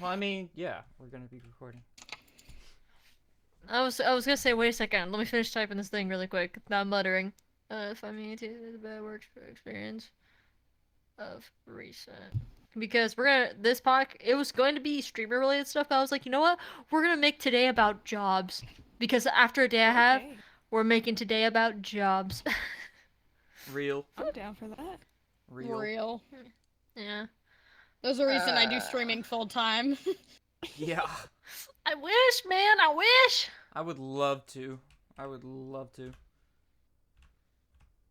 Well, I mean, yeah, we're gonna be recording. I was gonna say, wait a second. Let me finish typing this thing really quick. Not muttering. If I mean to the bad work experience of recent. Because we're gonna this podcast. It was going to be streamer related stuff. But I was like, you know what? We're gonna make today about jobs. Because after a day I have, Okay. we're making today about jobs. Real. I'm down for that. Real. Yeah. There's a reason I do streaming full time. Yeah. I wish, man. I wish. I would love to. I would love to.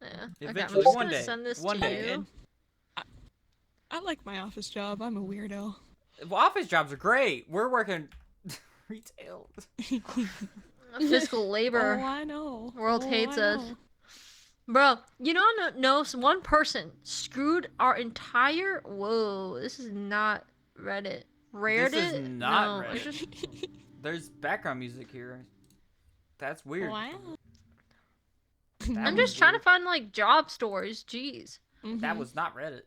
Yeah. Eventually, okay, I'm just one gonna day. send this One to day. you. I like my office job. I'm a weirdo. Well, office jobs are great. We're working retail. Physical labor. Oh, I know. World hates us. know. Bro, you know, one person screwed our entire. Whoa, this is not Reddit. Reddit? This is not no, Reddit. it's just... There's background music here. That's weird. Wow. That I'm was just trying to weird. find like job stories. Jeez. That was not Reddit.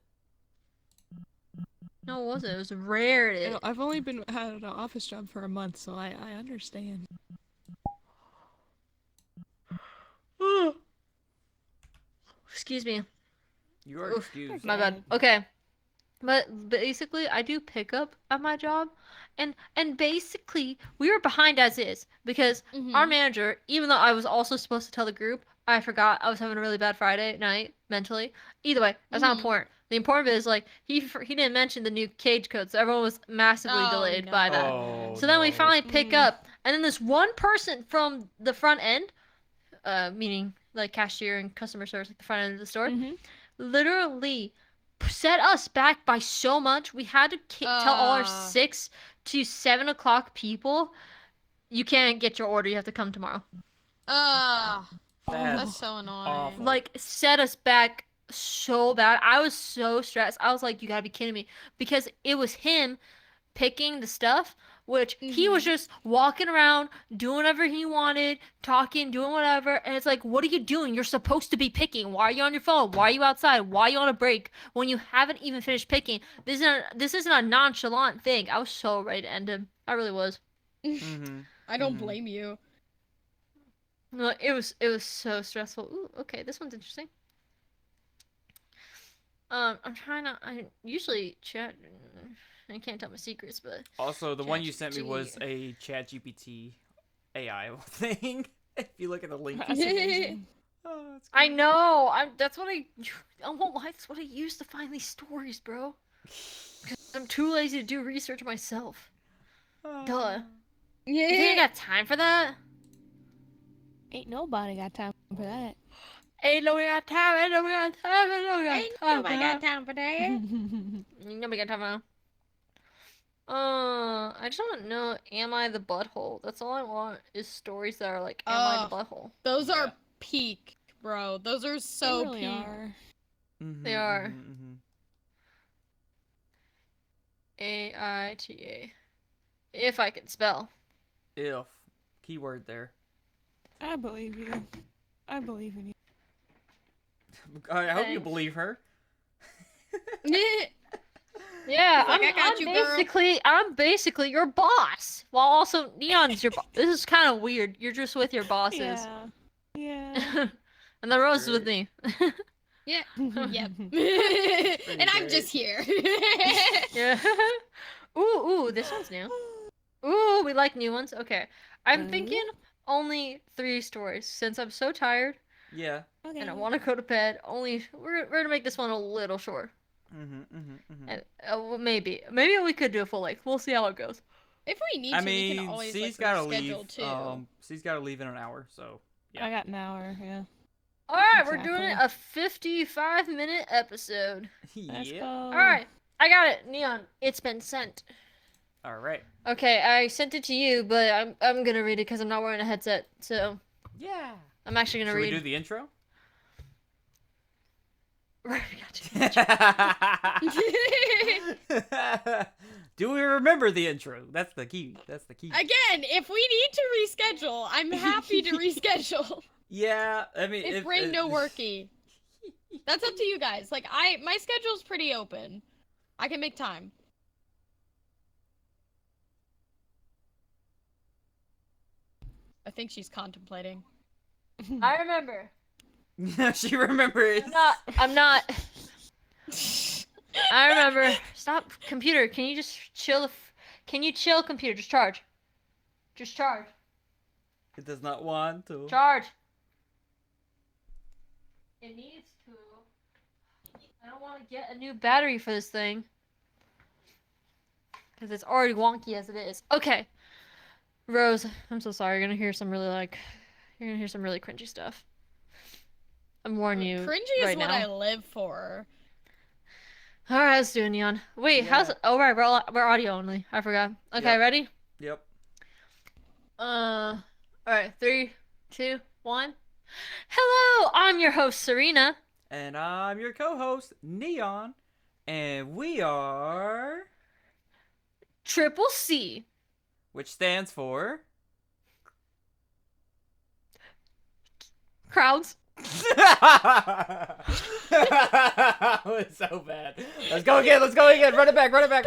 No, it wasn't. It was Reddit. I've only had an office job for a month, so I understand. Excuse me. You are Oof. excused. My bad. Okay. But basically, I do pickup at my job, and basically we were behind as is because our manager, even though I was also supposed to tell the group, I forgot I was having a really bad Friday night mentally. Either way, that's not important. The important bit is like he didn't mention the new cage code, so everyone was massively delayed by that. Oh, So then we no. finally pick up, and then this one person from the front end, meaning like cashier and customer service, like the front end of the store, literally set us back by so much. We had to tell all our 6 to 7 o'clock people, you can't get your order. You have to come tomorrow. That's so annoying. awful. Like, set us back so bad. I was so stressed. I was like, you gotta be kidding me. Because it was him picking the stuff, which he was just walking around, doing whatever he wanted, talking, doing whatever. And it's like, what are you doing? You're supposed to be picking. Why are you on your phone? Why are you outside? Why are you on a break when you haven't even finished picking? This isn't a nonchalant thing. I was so ready to end him. I really was. I don't blame you. No, it was so stressful. Ooh, okay, this one's interesting. I'm trying to. I usually chat. I can't tell my secrets, but Also, the one you sent me ChatGPT. was a ChatGPT AI thing. If you look at the link. That's amazing. Oh, that's I know. That's what I won't lie. That's what I use to find these stories, bro. Because I'm too lazy to do research myself. Duh. You think I got time for that? Ain't nobody got time for that. Ain't nobody got time. Ain't nobody got time. Ain't nobody got time. Nobody got time for that. Ain't nobody got time for that. I just want to know, am I the butthole? That's all I want is stories that are like, am I the butthole? Those are peak, bro. Those are so They really peak. are. They are. AITA. If I can spell. If. Keyword there. I believe you. I believe in you. I hope you Thanks. believe her. Yeah, He's like, I got you, girl. I'm basically your boss. While also Neon's your boss. This is kind of weird. You're just with your bosses. Yeah. Yeah. And the Rose is with me. Yeah. Yep. And I'm great. just here. Yeah. Ooh, this one's new. Ooh, we like new ones. Okay. I'm thinking only 3 stories since I'm so tired Yeah. Okay. and I want to go to bed. We're gonna make this one a little short. And, well, maybe we could do a full length. We'll see how it goes. If we need I to, we can mean, always C's like gotta reschedule leave. too. C's gotta leave in an hour, so yeah. I got an hour, yeah. All right, we're doing Exactly. a 55-minute episode. Let's yeah. go. All right, I got it, Neon. It's been sent. All right. Okay, I sent it to you, but I'm gonna read it because I'm not wearing a headset, so Yeah. I'm actually gonna Should read. we do the intro? Right, gotcha. Do we remember the intro? That's the key. That's the key. Again, if we need to reschedule, I'm happy to reschedule. Yeah, I mean, If brain no worky. That's up to you guys. Like my schedule's pretty open. I can make time. I think she's contemplating. I remember. She remembers. I'm not. I remember. Stop, computer. Can you just chill? Can you chill, computer? Just charge. Just charge. It does not want to. Charge. It needs to. I don't want to get a new battery for this thing. Because it's already wonky as it is. Okay. Rose, I'm so sorry. You're gonna hear some really cringy stuff. I'm warning you. Cringy right is what now. I live for. All right, let's do it, Neon. Wait, Yeah. how's? Oh right, we're audio only. I forgot. Okay, Yep. ready? Yep. All right, 3, 2, 1. Hello, I'm your host Serinah. And I'm your co-host, Neon. And we are... Triple C. Which stands for... Crowds. That was so bad. Let's go again. Run it back. Run it back.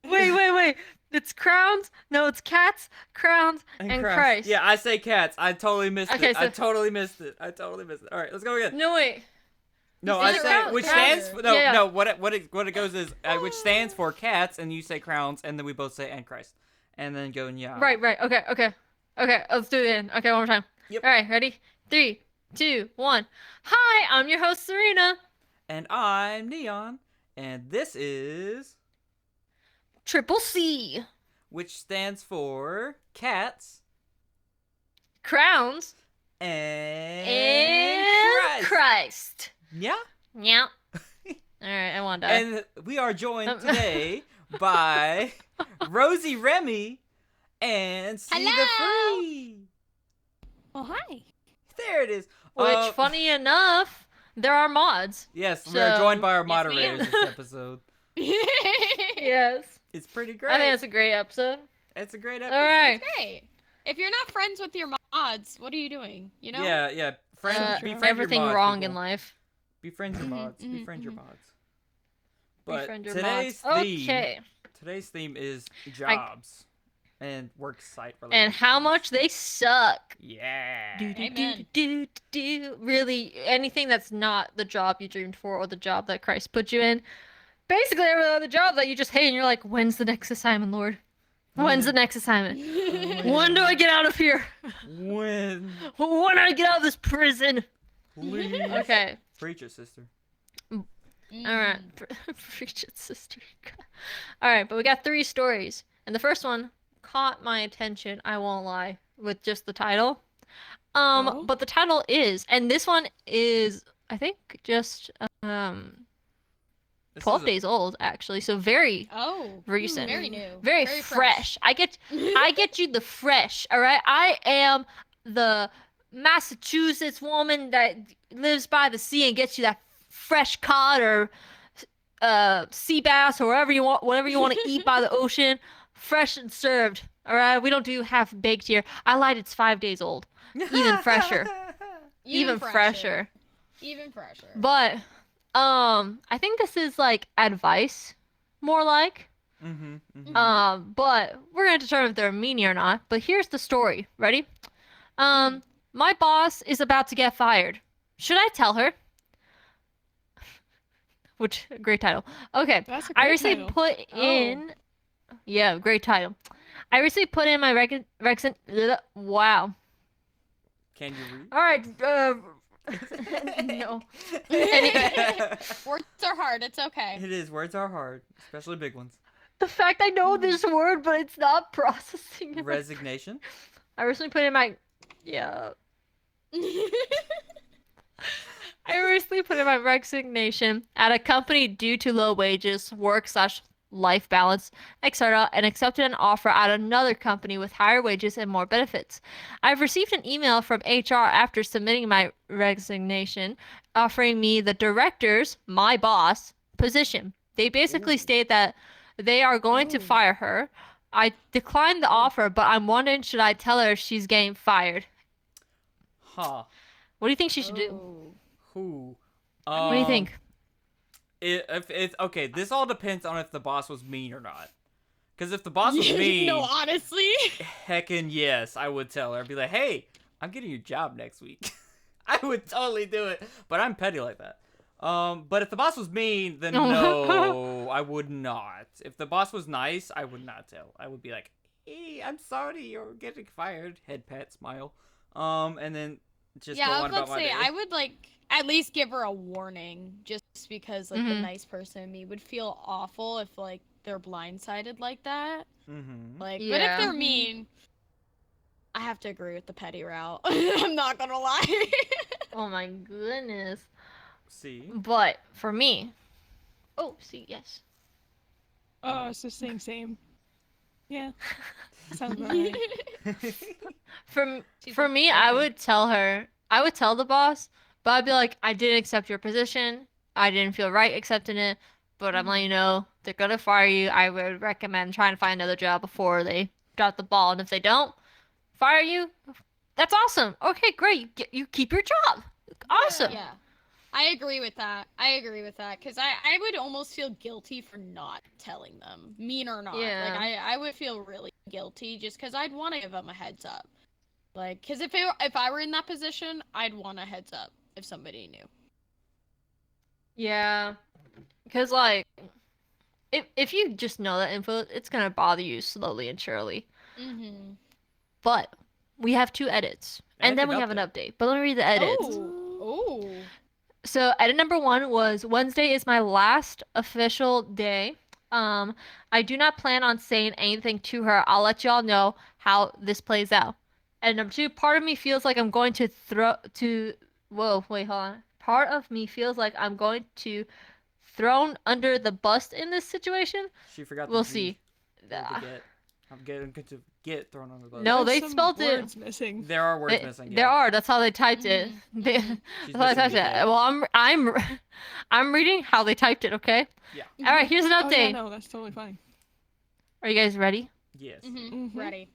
Wait. It's crowns? No, it's cats, crowns, and Christ. Yeah, I say cats. I totally missed Okay, it. so- I totally missed it. All right, let's go again. No, wait. No, You I said say crowns. which Crowns. stands for no, Yeah. no. What it goes is which stands for cats, and you say crowns, and then we both say and Christ, and then go yeah. Right. Okay, let's do it again. Okay, one more time. Yep. All right, ready? 3, 2, 1. Hi, I'm your host Serinah. And I'm Neon, and this is Triple C. which stands for cats Crowns and Christ. Christ. Yeah. Yeah. All right, I want to die. And we are joined today by Rosyremi and Cthefree. Oh, hi. There it is. Which, funny enough, there are mods. Yes, we are joined by our Yes, moderators ma'am. this episode. Yes. It's pretty great. I think it's a great episode. It's a great episode. All right. Hey, if you're not friends with your mods, what are you doing? You know? Yeah. Befriend Everything your mods, wrong people. in life. Befriend your mods. mhm, Befriend your mhm. mods. But Befriend your today's mods. theme. Okay. Today's theme is jobs and work site related. And how things. much they suck. Yeah. Amen. Really, anything that's not the job you dreamed for or the job that Christ put you in. Basically, every other job that you just hate and you're like, when's the next assignment, Lord? When's the next assignment? When do I get out of here? When? When do I get out of this prison? Please. Okay. Preach it, sister. All right. Preach it, sister. All right, but we got 3 stories. And the first one caught my attention, I won't lie, with just the title. Oh. But the title is, and this one is, I think, just 12 This days old, actually. So very Oh, recent. very new. very fresh. I get you the fresh, all right? I am the Massachusetts woman that lives by the sea and gets you that fresh cod or sea bass or whatever you want to eat by the ocean, fresh and served. All right, we don't do half baked here. I lied, it's 5 days old, even fresher. even fresher. Even fresher. But I think this is like advice, more like. But we're gonna determine if they're meanie or not. But here's the story. Ready? My boss is about to get fired. Should I tell her? Which great title. Okay. That's a I great recently title. put in. Yeah, great title. I recently put in my wow. Can you read? All right. No. Anyway. Words are hard. It's okay. It is. Words are hard, especially big ones. The fact I know this word, but it's not processing. Resignation. I recently put in my I recently put in my resignation at a company due to low wages, work/life balance, etc., and accepted an offer at another company with higher wages and more benefits. I've received an email from HR after submitting my resignation, offering me the director's, my boss, position. They basically state that they are going to fire her. I declined the offer, but I'm wondering, should I tell her she's getting fired? Huh. What do you think she should do? Oh. Who? What do you think? If it's okay, this all depends on if the boss was mean or not. Because if the boss was me, No, honestly. heckin' yes, I would tell her. I'd be like, hey, I'm getting your job next week. I would totally do it, but I'm petty like that. But if the boss was mean, then no, I would not. If the boss was nice, I would not tell. I would be like, hey, I'm sorry, you're getting fired. Head pat, smile. And then just go Yeah, I on was about about to my say, day. I would like at least give her a warning, just because like the Mhm. nice person in me would feel awful if like they're blindsided like that. Mm-hmm. Like, but if Yeah. they're mean, I have to agree with the petty route. I'm not gonna lie. Oh my goodness. See? But for me, oh, see, yes. Oh, I was just saying same. Yeah. Sounds about right. She's For like, me, I "Okay." would tell her, I would tell the boss, but I'd be like, I didn't accept your position. I didn't feel right accepting it, but I'm letting you know they're gonna fire you. I would recommend trying to find another job before they drop the ball. And if they don't fire you, that's awesome. Okay, great. You keep your job. Awesome. Yeah. I agree with that. Because I would almost feel guilty for not telling them, mean or not. Yeah. Like, I would feel really guilty just because I'd want to give them a heads up. Like, because if I were in that position, I'd want a heads up if somebody knew. Yeah. Because, like, if you just know that info, it's gonna bother you slowly and surely. Mm-hmm. But we have 2 edits. And then we have an update. But let me read the edits. Oh. So edit number 1 was Wednesday is my last official day. I do not plan on saying anything to her. I'll let y'all know how this plays out. And number 2, part of me feels like I'm going to whoa, wait, hold on. Part of me feels like I'm going to thrown under the bus in this situation. She forgot. We'll the G see. word to get. I'm going to get thrown on the bus. No, There's they some spelled it. words missing. There are words missing. There Yeah. are. That's how they typed it. They, She's that's how they typed missing the it. K. Well, I'm reading how they typed it. Okay. Yeah. All right. Here's an Oh, update. yeah, no, that's totally fine. Are you guys ready? Yes. Mhm. Ready.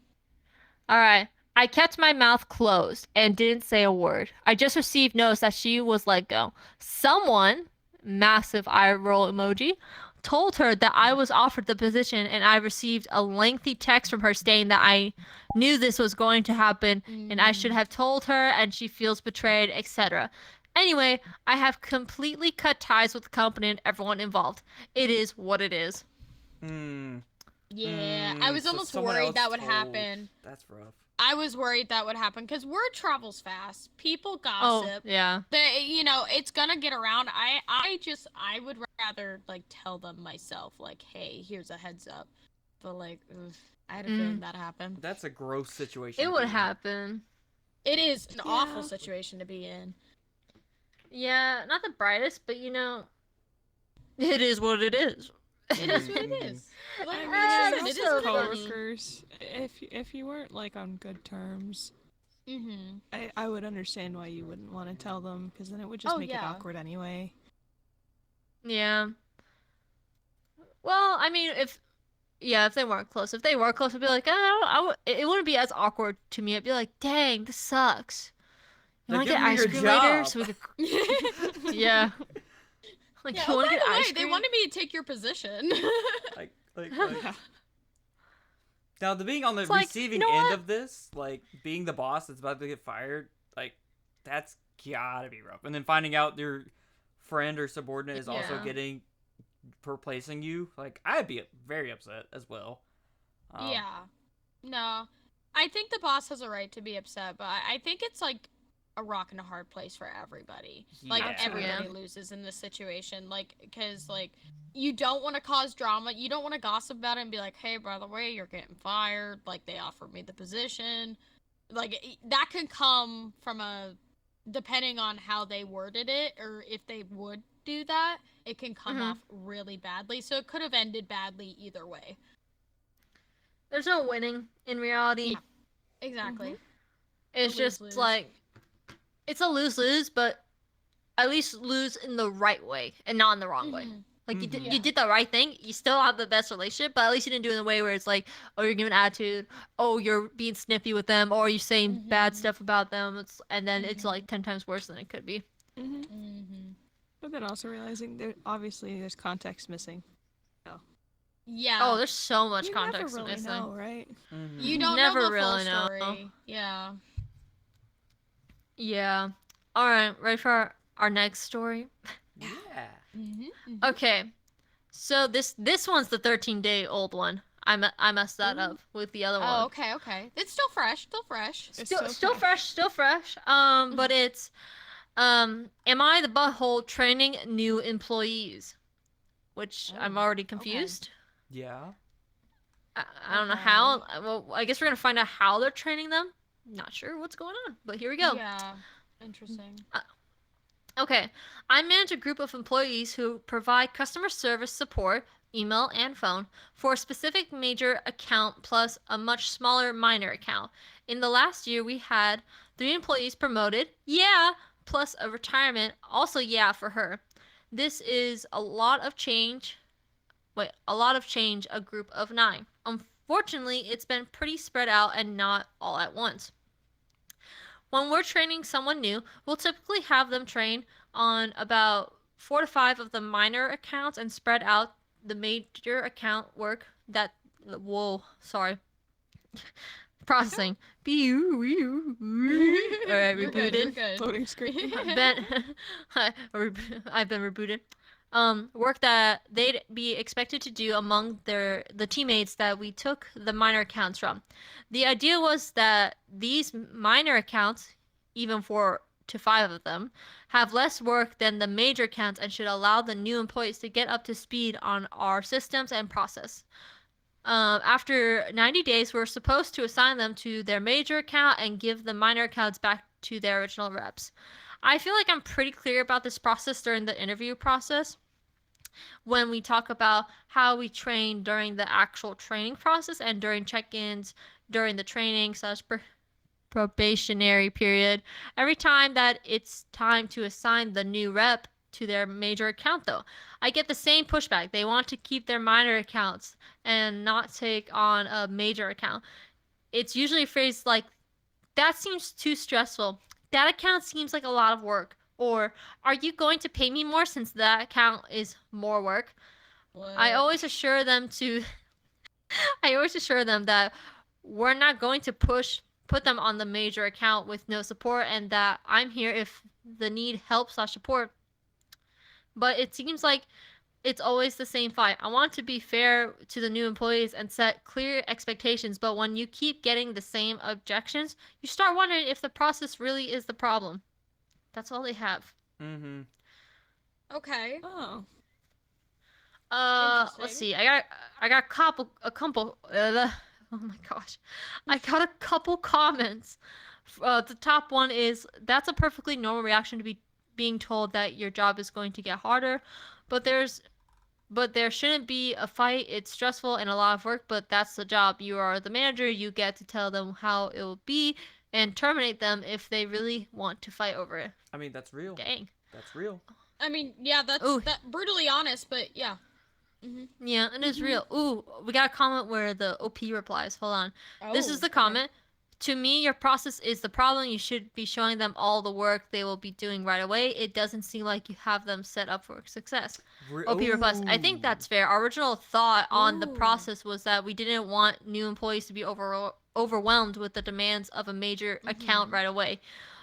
All right. I kept my mouth closed and didn't say a word. I just received notice that she was let go. Someone, massive eye roll emoji, told her that I was offered the position, and I received a lengthy text from her stating that I knew this was going to happen and I should have told her, and she feels betrayed, etc. Anyway, I have completely cut ties with the company and everyone involved. It is what it is. Hmm. Yeah, I was so almost someone worried else that would told. happen. That's rough. I was worried that would happen because word travels fast. People Oh, gossip. yeah. It's gonna get around. I would rather like tell them myself, like, hey, here's a heads up. But like, ugh, I had a feeling that happened. That's a gross situation. It to would be in. happen. It is an awful Yeah. situation to be in. Yeah, not the brightest, but it is what it is. It is what it is. Like, I mean, Ah, and it is so also what it is. funny. coworkers. If you weren't like on good terms, Mm-hmm. I would understand why you wouldn't want to tell them, because then it would just Oh, make it yeah. awkward anyway. Yeah. Well, I mean, if they weren't close. If they were close, I'd be like, it wouldn't be as awkward to me. I'd be like, dang, this sucks. You Like, want to give get me ice your cream later job. so we could? Yeah. Like, Yeah, you oh, want by to get the way, ice they cream? wanted me to take your position. Like. Yeah. Now, the being on the It's like, receiving you know end what? of this, like being the boss that's about to get fired, like that's gotta be rough. And then finding out your friend or subordinate is also Yeah. getting replacing you, like I'd be very upset as well. Yeah. No. I think the boss has a right to be upset, but I think it's like a rock and a hard place for everybody. Like Yeah. everybody loses in this situation. Like, because like you don't want to cause drama. You don't want to gossip about it and be like, hey, by the way, you're getting fired. Like they offered me the position. Like that can come from depending on how they worded it or if they would do that, it can come off really badly. So it could have ended badly either way. There's no winning in reality. Yeah. Exactly. It's A just lose-lose. like it's a lose-lose, but at least lose in the right way and not in the wrong way. Mhm. Like you Mhm. did the right thing. You still have the best relationship, but at least you didn't do it in a way where it's like, oh, you're giving attitude, oh, you're being snippy with them, or you're saying bad Mhm. stuff about them. And then it's like 10 times worse than it could be. hmm Mhm. But then also realizing that obviously there's context missing. Yeah. Oh, there's so much You context never really missing. know, right? Mhm. You don't Never know the really full know. story. Yeah. Yeah. All right, ready for our next story? Yeah. Okay. So this one's the 13-day-old one. I messed that up with the other Oh, one. okay, okay. It's still fresh, still fresh. It's Still fresh, still fresh. But it's am I the butthole training new employees? Which I'm Oh, already okay. confused. Yeah. I don't know how. Well, I guess we're gonna find out how they're training them. Not sure what's going on, but here we go. Yeah. Interesting. Okay, I manage a group of employees who provide customer service support, email, and phone for a specific major account plus a much smaller minor account. In the last year, we had 3 employees promoted, yeah, plus a retirement, also yeah for her. This is a lot of change. Wait, a lot of change, a group of 9. Unfortunately, it's been pretty spread out and not all at once. When we're training someone new, we'll typically have them train on about 4 to 5 of the minor accounts and spread out the major account work that whoa, sorry. Processing. Alright, You're good, you're rebooted. good. Loading screen. I've been rebooted. Work that they'd be expected to do among the teammates that we took the minor accounts from. The idea was that these minor accounts, even 4 to 5 of them, have less work than the major accounts and should allow the new employees to get up to speed on our systems and process. After 90 days, we're supposed to assign them to their major account and give the minor accounts back to their original reps. I feel like I'm pretty clear about this process during the interview process when we talk about how we train during the actual training process and during check-ins during the training / probationary period. Every time that it's time to assign the new rep to their major account, though, I get the same pushback. They want to keep their minor accounts and not take on a major account. It's usually phrased like, that seems too stressful. That account seems like a lot of work. Or, are you going to pay me more since that account is more work? I always assure them that we're not going to put them on the major account with no support and that I'm here if the need help / support. But it seems like it's always the same fight. I want to be fair to the new employees and set clear expectations, but when you keep getting the same objections, you start wondering if the process really is the problem. That's all they have. Mhm. Okay. Oh. Let's Interesting. see. I got a couple oh my gosh. I got a couple comments. The top one is, that's a perfectly normal reaction to be being told that your job is going to get harder, but there shouldn't be a fight. It's stressful and a lot of work, but that's the job. You are the manager. You get to tell them how it will be and terminate them if they really want to fight over it. I mean, that's real. Dang. That's real. I mean, yeah, that's Ooh. that brutally honest, but yeah. Yeah, it is real. Ooh, we got a comment where the OP replies. Hold on. This is the comment. To me, your process is the problem. You should be showing them all the work they will be doing right away. It doesn't seem like you have them set up for success. OP replies, I think that's fair. Our original thought on the Ooh. process was that we didn't want new employees to be overwhelmed with the demands of a major account right away.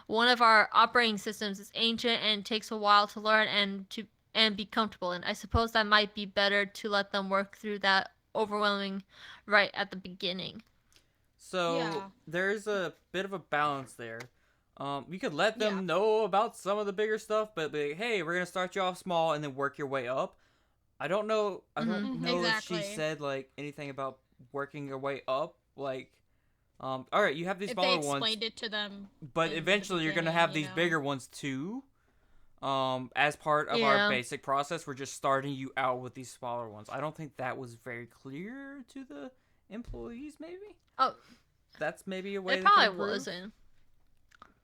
One of our operating systems is ancient and takes a while to learn and be comfortable in. I suppose that might be better to let them work through that overwhelming right at the beginning. So Yeah. there's a bit of a balance there. You could let them Yeah. know about some of the bigger stuff, but be like, hey, we're gonna start you off small and then work your way up. I don't know. I don't know Exactly. if she said like anything about working your way up. Like, all right, you have these If they smaller ones, explained it to them. but in the eventually you're gonna beginning, have you these know. bigger ones too. As part of Yeah. our basic process, we're just starting you out with these smaller ones. I don't think that was very clear to the employees. Maybe. Oh, That's maybe a way. it they could probably improve. wasn't.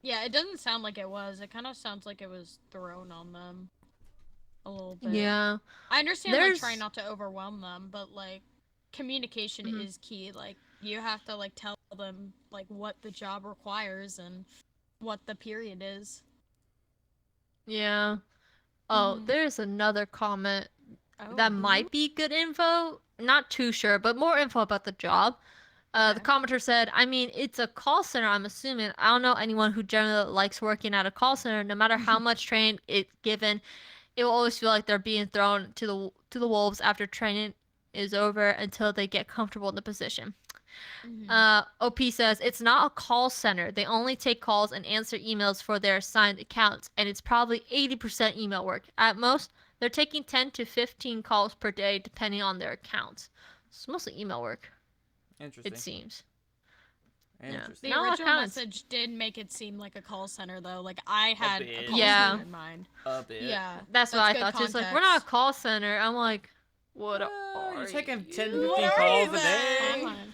Yeah, it doesn't sound like it was. It kind of sounds like it was thrown on them a little bit. Yeah. I understand There's- like trying not to overwhelm them, but like communication is key. Like you have to like tell them like what the job requires and what the period is. Yeah. Oh, there's another comment that might be good info. not too sure, but more info about the job. The commenter said, I mean, it's a call center, I'm assuming. I don't know anyone who generally likes working at a call center. No matter how much training it's given, it will always feel like they're being thrown to the wolves after training is over until they get comfortable in the position. OP says, it's not a call center. They only take calls and answer emails for their assigned accounts, and it's probably 80% email work. At most, they're taking 10 to 15 calls per day, depending on their accounts. It's mostly email work, Interesting. it seems. Interesting. The Not original accounts. message did make it seem like a call center, though. Like, I had a bit. call Yeah. center in mind. A bit. Yeah. That's what I good thought too. It's like, we're not a context. call center. I'm like, what Well, are you're taking you? 10 to What 15 are calls you a day. then?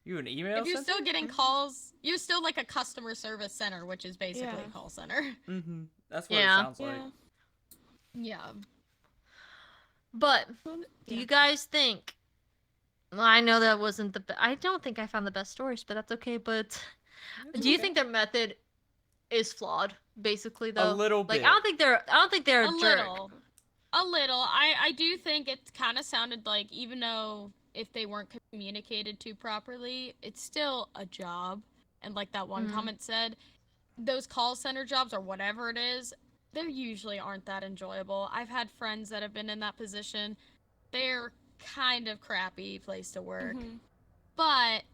You an email If you're center? still getting calls, you're still like a customer service center, which is basically Yeah. a call center. Mm-hmm. That's what Yeah. it sounds like. Yeah. Yeah. But Well, do yeah. you guys think? Well, I know that wasn't I don't think I found the best stories, but that's okay. But do you okay. think their method is flawed? Basically, though, little like bit. I don't think they're a A jerk. little. A little. I do think it kind of sounded like, even though if they weren't communicated to properly, it's still a job. And like that one Mhm. comment said, those call center jobs or whatever it is, they usually aren't that enjoyable. I've had friends that have been in that position. They're kind of crappy place to work. Mhm. But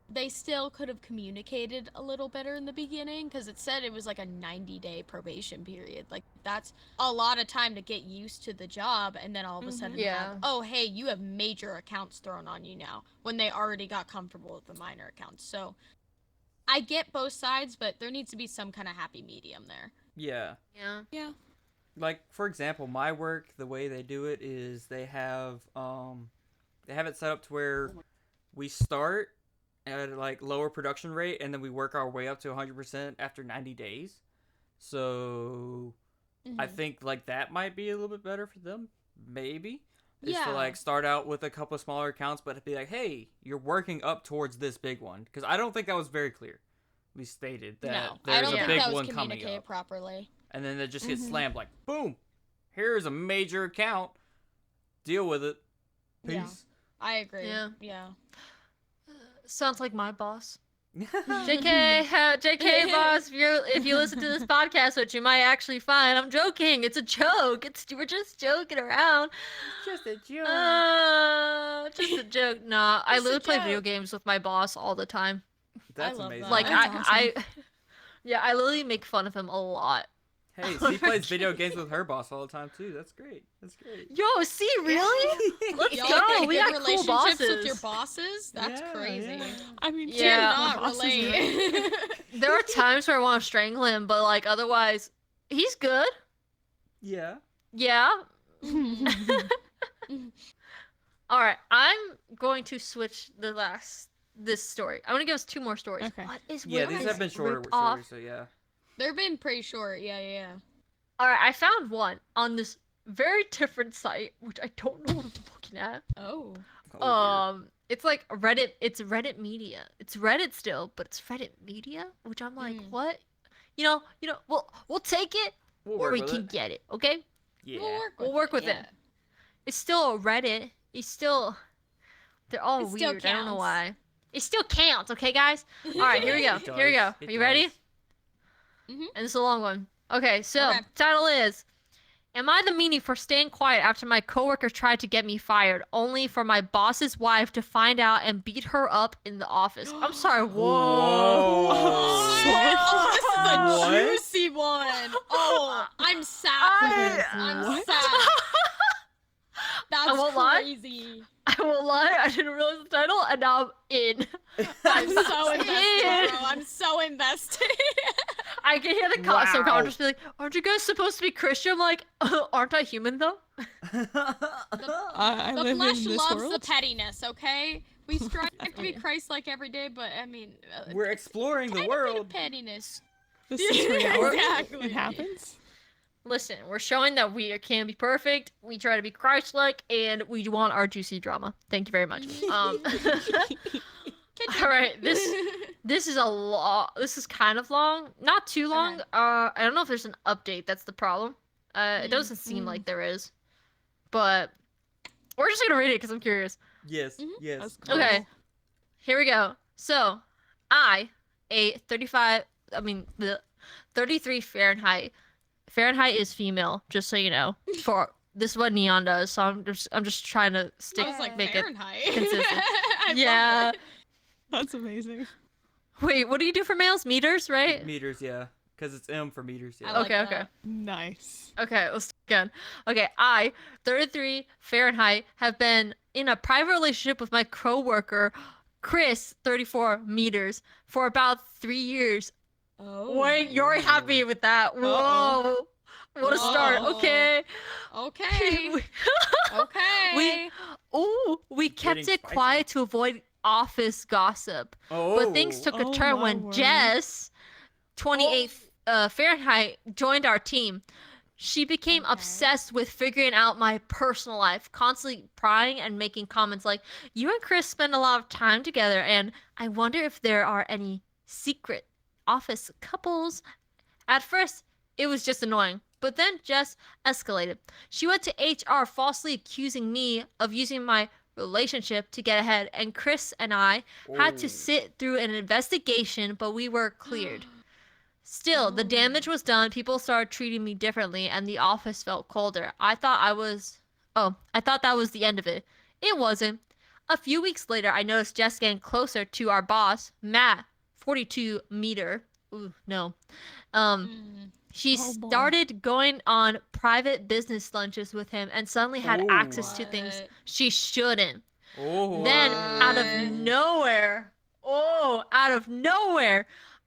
they still could have communicated a little better in the beginning, because it said it was like a 90-day probation period. Like, that's a lot of time to get used to the job, and then all of a sudden Yeah. have, oh, hey, you have major accounts thrown on you now, when they already got comfortable with the minor accounts. So I get both sides, but there needs to be some kind of happy medium there. Yeah. Yeah. Yeah. Like, for example, my work, the way they do it is they have it set up to where we start at like lower production rate and then we work our way up to 100% after 90 days. So I think like that might be a little bit better for them, maybe. Is to Yeah. like start out with a couple of smaller accounts, but be like, hey, you're working up towards this big one, because I don't think that was very clear. We stated that No, there's I don't a think big that was one coming communicated up, properly. and then they just get slammed like, boom, here's a major account, deal with it, peace. Yeah. I agree. Yeah. Yeah. Sounds like my boss. JK, boss. If you listen to this podcast, which you might actually find, I'm joking. It's a joke. We're just joking around. Just a joke. Just a joke. Nah, I Just a literally play video joke. games with my boss all the time. That's love amazing. that. Like That's I literally make fun of him a lot. Hey, she plays video games with her boss all the time too. That's great. That's great. Yo, see, really? Let's Y'all go. got We good got cool relationships bosses. with your bosses? That's Yeah, crazy. yeah. I mean, Yeah. my Cannot boss is great. relate. There are times where I want to strangle him, but like otherwise, he's good. Yeah. Yeah. All right, I'm going to switch this story. I'm gonna give us two more stories. Okay. What is Yeah, with these this have been shorter ripped off? stories, so yeah. They've been pretty short. Yeah, yeah, yeah. All right, I found one on this very different site, which I don't know what I'm looking at. Oh. Oh, It's like Reddit. It's Reddit Media. It's Reddit still, but it's Reddit Media, which I'm like, what? You know. We'll take it we'll where work we with can it. get it. Okay. Yeah. We'll work with it. It's still a Reddit. It's still. They're all It still weird. I don't know counts. why. It still counts, okay, guys? All right, here we go. It Here we go. does. Are It you ready? does. Mhm. And it's a long one. Okay, so Okay. title is: Am I the meanie for staying quiet after my coworker tried to get me fired, only for my boss's wife to find out and beat her up in the office? I'm sorry. Whoa. Oh, this is a What? juicy one. Oh, I'm sad for this. I'm What? sad. That's won't lie. crazy. I won't lie, I didn't realize the title, and now I'm in. I'm so invested, in. bro. I'm so invested. I can hear the Wow. some commenters be like, "Aren't you guys supposed to be Christian?" I'm like, "Aren't I human though?" I The live flesh in this loves world. the pettiness, okay? We strive to be Christ-like every day, but I mean, We're exploring the tiny bit of world. pettiness. This is reality. Exactly. It happens. Listen, we're showing that we can be perfect. We try to be Christ-like, and we want our juicy drama. Thank you very much. All right, this is a lot. This is kind of long, not too long. Okay. I don't know if there's an update. That's the problem. It doesn't seem like there is, but We're just gonna read it because I'm curious. Yes, Mhm. yes. That's cool. Okay, here we go. So, a 33 Fahrenheit. Fahrenheit is female, just so you know. For this is what Neon does, so I'm just trying to stick I was like, make it. Fahrenheit. consistent. I love Yeah. it. That's amazing. Wait, what do you do for males? Meters, right? Meters, yeah. Because it's M for meters, I yeah. like Okay, that. okay. Nice. Okay, let's do it again. Okay, I, 33 Fahrenheit, have been in a private relationship with my coworker, Chris, 34 meters, for about 3 years. Oh. Wait, you're happy with that? Whoa. Uh-oh. What a start. Uh-oh. Okay. Okay. Okay. We kept Getting it spicy. quiet to avoid office gossip. Oh. But things took a Oh turn my when word. Jess, 28 Fahrenheit, joined our team. She became Okay. obsessed with figuring out my personal life, constantly prying and making comments like, "You and Chris spend a lot of time together, and I wonder if there are any secret office couples." At first, it was just annoying, but then Jess escalated. She went to HR, falsely accusing me of using my relationship to get ahead, and Chris and I had to Oh. sit through an investigation, but we were cleared. Still, the damage was done. People started treating me differently, and the office felt colder. I thought that was the end of it. It wasn't. A few weeks later, I noticed Jess getting closer to our boss, Matt, 42 meter. Ooh, no. She Oh, boy. started going on private business lunches with him and suddenly had Oh. access to things What? she shouldn't. Oh. Then, out of What? nowhere,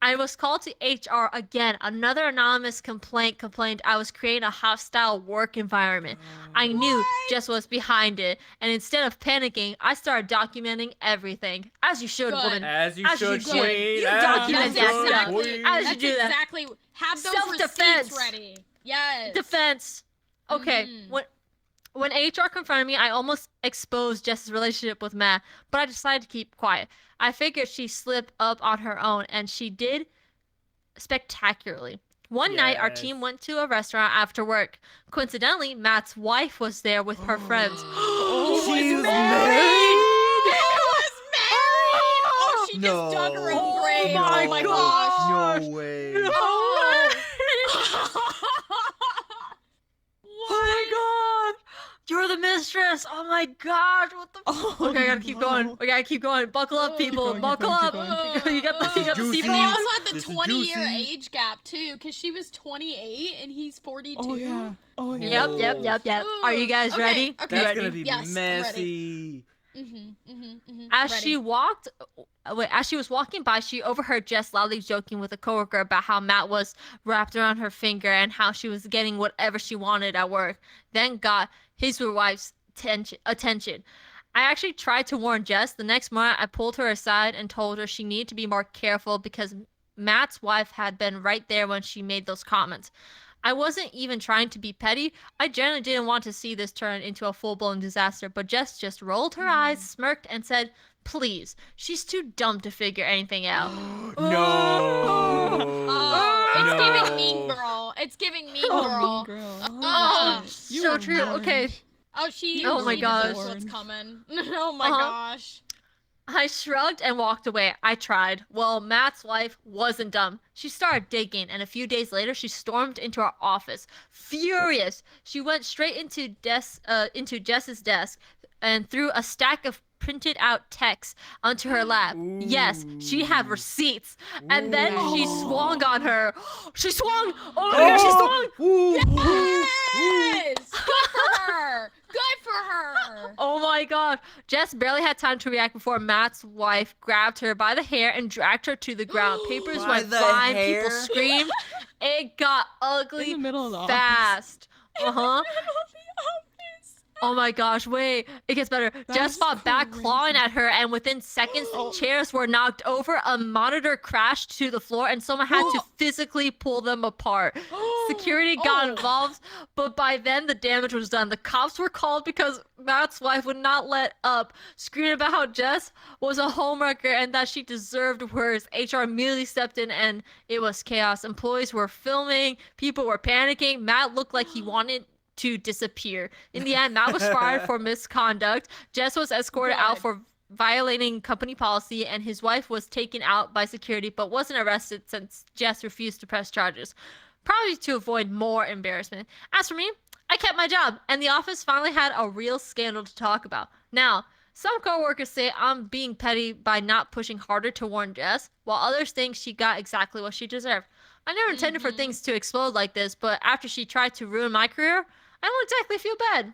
I was called to HR again. Another anonymous complained I was creating a hostile work environment. I knew Jess was behind it, and instead of panicking, I started documenting everything. As you should, Good. woman. As you As you should, should. queen. You as document you that should, stuff. queen. As you That's do that. exactly. Have those Self-defense. receipts ready. Yes. Defense. Okay, Mhm. when HR confronted me, I almost exposed Jess's relationship with Matt, but I decided to keep quiet. I figured she'd slip up on her own, and she did spectacularly. One night, our team Yes. went to a restaurant after work. Coincidentally, Matt's wife was there with her friends. She was married. Oh, She just dug her own No. grave. my Oh my gosh. gosh. No way. Oh my god! You're the mistress! Oh my god! What the Oh, Okay, I gotta keep going. no. We gotta keep going. Buckle up, Oh. people. Keep going, keep Buckle going, up. keep going. You got the This is juicy. They seatbelt. also had the This is 20-year juicy. age gap too, because she was 28 and he's 42. Oh yeah. Oh yeah. Yep. Are you guys Okay, ready? okay. You That's ready? gonna be Yes, I'm messy. As Ready. she was walking by, she overheard Jess loudly joking with a coworker about how Matt was wrapped around her finger and how she was getting whatever she wanted at work. Then got his wife's attention. I actually tried to warn Jess. The next morning, I pulled her aside and told her she needed to be more careful because Matt's wife had been right there when she made those comments. I wasn't even trying to be petty. I generally didn't want to see this turn into a full-blown disaster, but Jess just rolled her eyes, smirked, and said, "Please, she's too dumb to figure anything out." No. Oh, it's No. giving mean girl. It's giving mean Oh, girl. mean girl. Oh, Oh, you so were true. warned. Okay. Oh, she. Oh my she knows gosh. what's coming. Oh my Uh-huh. gosh. I shrugged and walked away. I tried. Well, Matt's wife wasn't dumb. She started digging, and a few days later, she stormed into our office. Furious, she went straight into Jess's desk and threw a stack of printed out texts onto her lap. Yes, she had Ooh. receipts. And then she Ooh. swung on her. She swung! Oh my god, she swung! Ooh. Yes. Good for her. Good for her. Oh my god. Jess barely had time to react before Matt's wife grabbed her by the hair and dragged her to the ground. Papers By went the flying, hair? people screamed. It got In ugly the middle of the office. fast. Uh-huh. Oh my gosh, wait. It gets better. Jess is fought back, crazy. clawing at her, and within seconds, chairs were knocked over, a monitor crashed to the floor, and someone had to physically pull them apart. Security got involved, but by then the damage was done. The cops were called because Matt's wife would not let up, screaming about how Jess was a homewrecker and that she deserved worse. HR immediately stepped in, and it was chaos. Employees were filming, people were panicking. Matt looked like he wanted to disappear. In the end, Matt was fired for misconduct. Jess was escorted out Good. for violating company policy, and his wife was taken out by security but wasn't arrested since Jess refused to press charges, probably to avoid more embarrassment. As for me, I kept my job, and the office finally had a real scandal to talk about. Now, some coworkers say I'm being petty by not pushing harder to warn Jess, while others think she got exactly what she deserved. I never intended for things to explode like this, but after she tried to ruin my career, I don't exactly feel bad.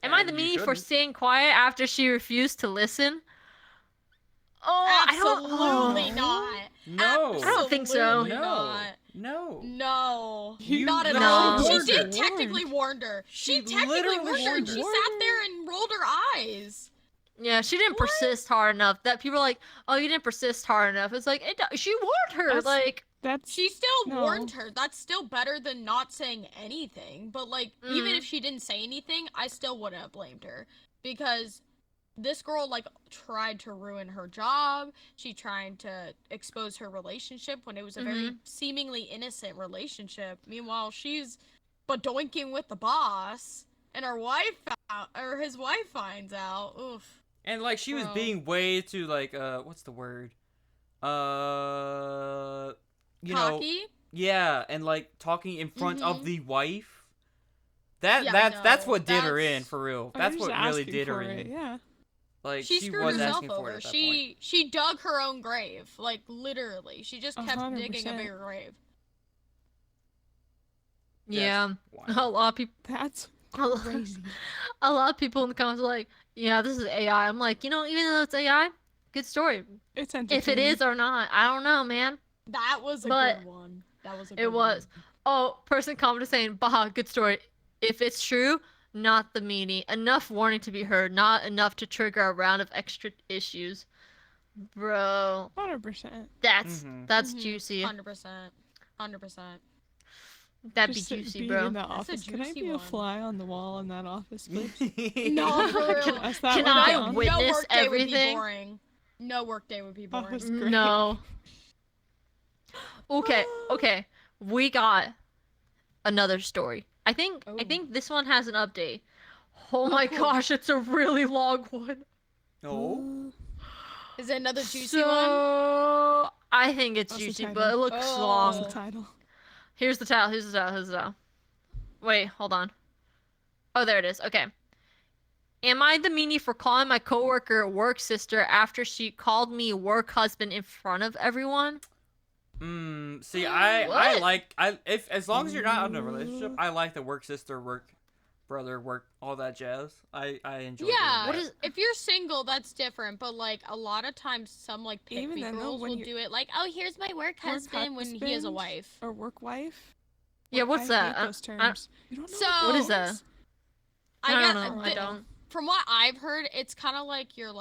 Am I the And you meanie for shouldn't. staying quiet after she refused to listen? Oh, Absolutely not. No. I don't think so. Absolutely No. not. No. No. You Not at no. all. She warned did her. technically warned her. She technically literally warned her. warned She her. sat there and rolled her eyes. Yeah, she didn't What? persist hard enough. That people are like, oh, you didn't persist hard enough. It's like, she warned her. That's- Like, That's She still No. warned her. That's still better than not saying anything. But like, even Mhm. if she didn't say anything, I still wouldn't have blamed her because this girl like tried to ruin her job. She tried to expose her relationship when it was a very seemingly innocent relationship. Meanwhile, she's badoinking with the boss, and her wife or his wife finds out. Oof. And like she was Bro. being way too like what's the word? You know, Cocky. yeah, and like talking in front of Mhm. the wife. That's no, what did her in that's- for real. Oh, That's you're what just really asking did her for in. it, Yeah. Like She she screwed was herself asking for it over. at that point. She dug her own grave. Like literally. She just kept digging a 100%. bigger grave. yeah, That's a wild. lot of people. That's A lo- crazy. a lot of people in the comments are like, yeah, this is AI. I'm like, even though it's AI, good story. It's If it entertaining. is or not, I don't know, man. That was a But good one. That was a good It was. Oh, person commented saying, Baha, good story. If it's true, not the meanie. Enough warning to be heard, not enough to trigger a round of extra issues. Bro, 100%. that's Mhm. juicy. 100%. 100%. That'd Just be juicy, being bro. in the That's a office. Can I juicy be a one. fly on the wall in that office, please? No, for real. That's not Can what I I'm witness no work day would be everything? boring. No work day would be boring. Office- Great. No. Okay. We got another story. I think Oh. this one has an update. Oh my cool. gosh, it's a really long one. No. Is it another juicy so, one? I think it's What's the juicy, title? but it looks Oh. What's long. the title? Here's the title. Wait, hold on. Oh, there it is. Okay. Am I the meanie for calling my coworker work sister after she called me work husband in front of everyone? See, I What? if as long as you're not in a relationship, I like the work sister, work brother, work all that jazz. I enjoy doing Yeah. that. What is- If you're single, that's different. But like a lot of times, some like pick Even me then, though, girls when will you- do it like, oh, here's my work husband when he has a husband wife. Or work wife? Yeah, Like, what's I that? hate those I- terms. You don't know So- What is that? I don't got- know. I the- don't. From what I've heard, it's kind of like your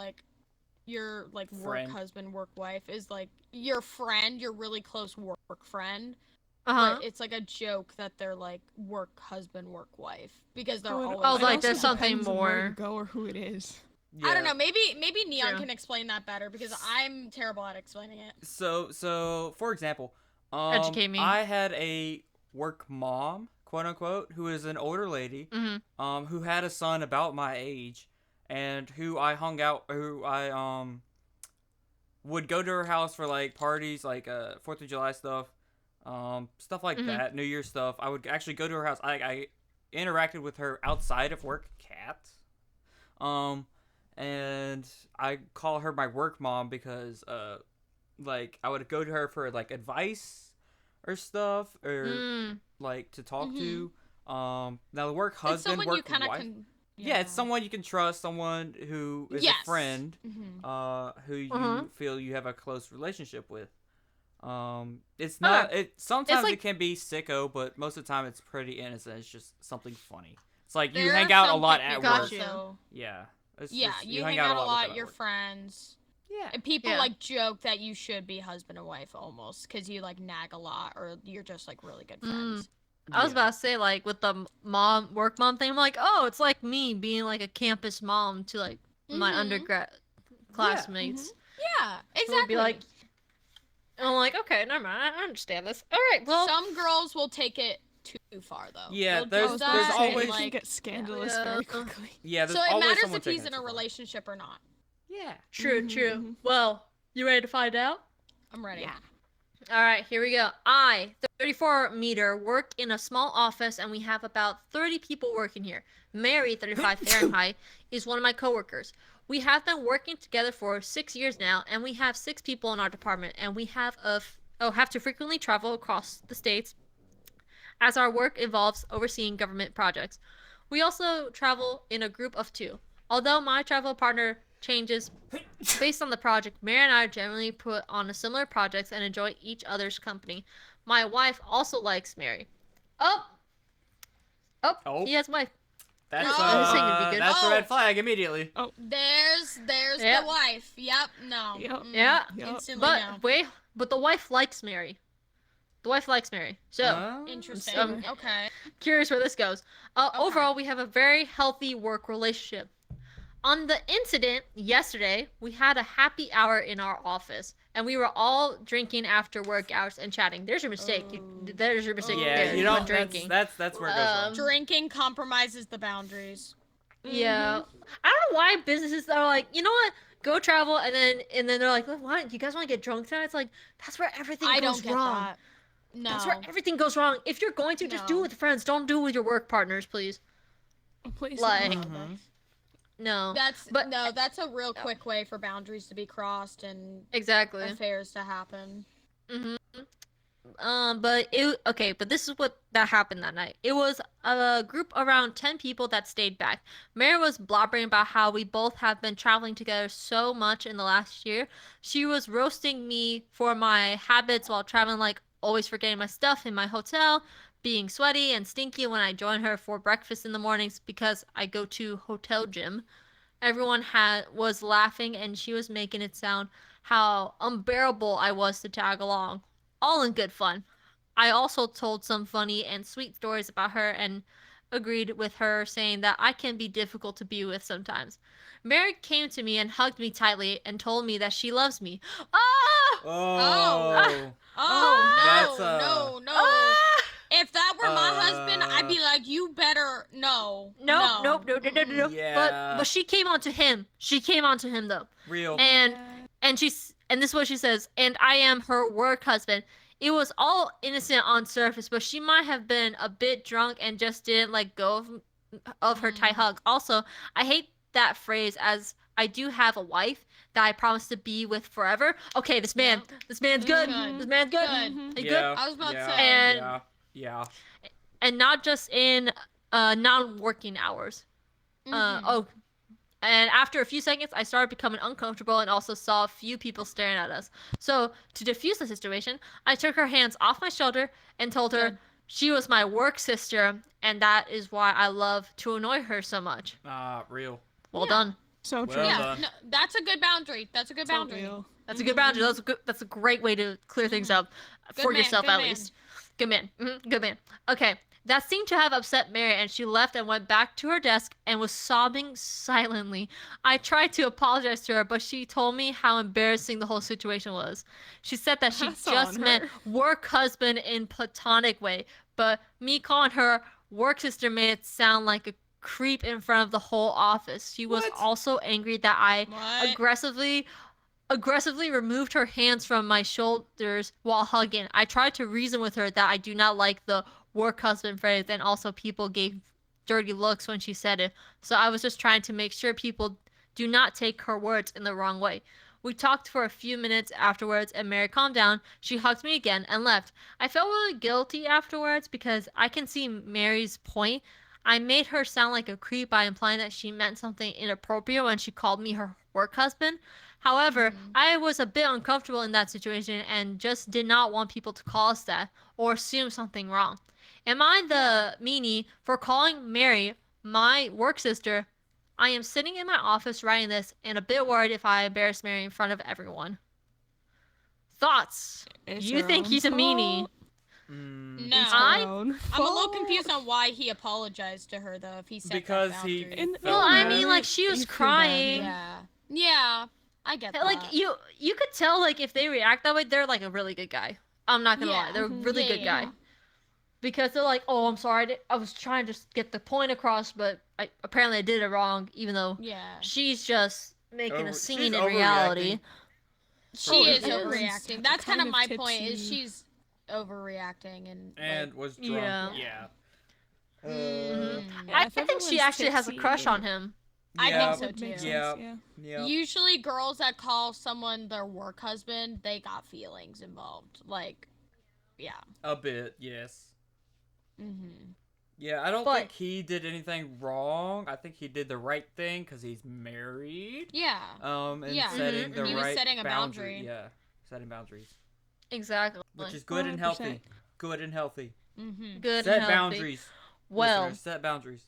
work Friend. husband, work wife is like your friend, your really close work friend. Uh-huh. But it's like a joke that they're like work husband, work wife because they're Oh, it- always. Oh, it like also there's something depends on where more. to go or who it is. I don't Yeah. know. Maybe Neon True. can explain that better because I'm terrible at explaining it. So for example, Educate me. I had a work mom, quote unquote, who is an older lady, Mm-hmm. who had a son about my age, and who I would go to her house for like parties, like 4th of July stuff, stuff like Mhm. that, New Year's stuff. I would actually go to her house. I interacted with her outside of work, and I call her my work mom because like I would go to her for like advice or stuff or Mm. like to talk to. Now the work It's husband, someone work you kind of wife. can. Yeah, it's someone you can trust, someone who is Yes. a friend, Mhm. who you Uh-huh. feel you have a close relationship with. It's not. It sometimes like- it can be sicko, but most of the time it's pretty innocent. It's just something funny. It's like you There hang are out a some lot pick me at Got work. you. so- Yeah. It's Yeah, just- you hang out a lot. with them Your at work. friends. Yeah. And people Yeah. like joke that you should be husband and wife almost because you like nag a lot or you're just like really good friends. I was Yeah. about to say, like, with the work mom thing, I'm like, oh, it's like me being like a campus mom to like my Mhm. undergrad classmates. Yeah, So it'd exactly. be like, and I'm like, okay, never mind, I understand this. All right, well, Some girls will take it too far though. Yeah, He'll do there's that, always- It can like, get scandalous Yeah. very quickly. Yeah, there's so it always matters someone if he's taking in it a too far. relationship or not. Yeah. True, Mhm, true. mhm. Well, you ready to find out? I'm ready. Yeah. All right, here we go. I, 34 meter, work in a small office, and we have about 30 people working here. Mary, 35 Fahrenheit, is one of my coworkers. We have been working together for 6 years now, and we have 6 people in our department, and we have have to frequently travel across the states as our work involves overseeing government projects. We also travel in a group of 2. Although my travel partner changes based on the project, Mary and I generally put on a similar projects and enjoy each other's company. My wife also likes Mary. Oh, Oh. he has a wife. That's Oh, this ain't gonna be good. that's a Oh. red flag immediately. There's Yep. the wife. Yep. No. Yep. Yeah, Yup. Instantly but no. wait, but the wife likes Mary. The wife likes Mary. So, Interesting. Um, Okay. curious where this goes. Okay. Overall, we have a very healthy work relationship. On the incident yesterday, we had a happy hour in our office, and we were all drinking after work hours and chatting. There's your mistake. There's your mistake. Yeah, there. you Not don't. drinking. That's where it goes wrong. Drinking compromises the boundaries. Yeah, I don't know why businesses are like, you know what? Go travel, and then they're like, what? You guys want to get drunk tonight? It's like that's where everything I goes don't get wrong. that. No. That's where everything goes wrong. If you're going to, just do it No. with friends. Don't do it with your work partners, please. Please. Like- no. Mhm. No. That's But- that's a real quick way for boundaries to be crossed and Exactly. affairs to happen. But this is what that happened that night. It was a group around 10 people that stayed back. Mary was blabbering about how we both have been traveling together so much in the last year. She was roasting me for my habits while traveling, like always forgetting my stuff in my hotel, being sweaty and stinky when I join her for breakfast in the mornings because I go to hotel gym. Everyone was laughing, and she was making it sound how unbearable I was to tag along. All in good fun. I also told some funny and sweet stories about her and agreed with her, saying that I can be difficult to be with sometimes. Mary came to me and hugged me tightly and told me that she loves me. Ah! Oh. Oh, That's, no. Ah! If that were my husband, I'd be like, you better no. Nope. Yeah. But she came on to him. She came on to him though. Real. And this is what she says, and I am her work husband. It was all innocent on surface, but she might have been a bit drunk and just didn't let go of her tight hug. Also, I hate that phrase, as I do have a wife that I promise to be with forever. Okay, this man's good. Good. This man's good. Mhm. He yeah. good? I was about to yeah, say. And- yeah. And not just in non-working hours. Mhm. And after a few seconds, I started becoming uncomfortable and also saw a few people staring at us. So, to diffuse the situation, I took her hands off my shoulder and told her Good. she was my work sister, and that is why I love to annoy her so much. Real. Well Yeah. done. So true. Well Yeah, done. no, that's a good boundary. That's a good So boundary. real. That's a good boundary. That's a great way to clear things up for man, yourself, good at man. least. Good man. Good man. Okay. That seemed to have upset Mary, and she left and went back to her desk and was sobbing silently. I tried to apologize to her, but she told me how embarrassing the whole situation was. She said that she That's just on meant her. work husband in platonic way, but me calling her work sister made it sound like a creep in front of the whole office. She was What? also angry that I What? aggressively removed her hands from my shoulders while hugging. I tried to reason with her that I do not like the work husband phrase, and also people gave dirty looks when she said it. So I was just trying to make sure people do not take her words in the wrong way. We talked for a few minutes afterwards, and Mary calmed down. She hugged me again and left. I felt really guilty afterwards because I can see Mary's point. I made her sound like a creep by implying that she meant something inappropriate when she called me her work husband. However, I was a bit uncomfortable in that situation and just did not want people to call us that or assume something wrong. Am I the meanie for calling Mary my work sister? I am sitting in my office writing this and a bit worried if I embarrass Mary in front of everyone. Thoughts? It's You your think own he's a meanie? fault. Mm, No. It's your I- own I'm a little fault. confused on why he apologized to her though. If he said Because that he boundary. And- Well, I mean, Yeah. like, she was You feel bad, crying. Yeah, I get that. Like, you could tell, like, if they react that way, they're, like, a really good guy. I'm not gonna lie. Yeah. They're a really Yeah, good yeah, guy. yeah. because they're like, "Oh, I'm sorry. I was trying to get the point across, but apparently I did it wrong." Even though Yeah. she's just making a She's scene in overreacting. reality. She Oh, is yeah. overreacting. That's kind of my point. Is tipsy. she's overreacting and like, was drunk. Yeah. Yeah. Mm. Yeah, I if think she everyone's actually has a tipsy, crush then on him. I Yeah. think so would make too. sense, Yeah. yeah. Yeah. Usually, girls that call someone their work husband, they got feelings involved. Like, yeah. A bit, yes. Mm-hmm. Yeah, I don't But- think he did anything wrong. I think he did the right thing because he's married. Yeah. And Yeah. setting Mhm, the mhm. He was right setting a boundary. Yeah, setting boundaries, Exactly. which is good and 100%. healthy. Good and healthy. Mm-hmm. Good Set and healthy. boundaries. Well, Listeners, set boundaries.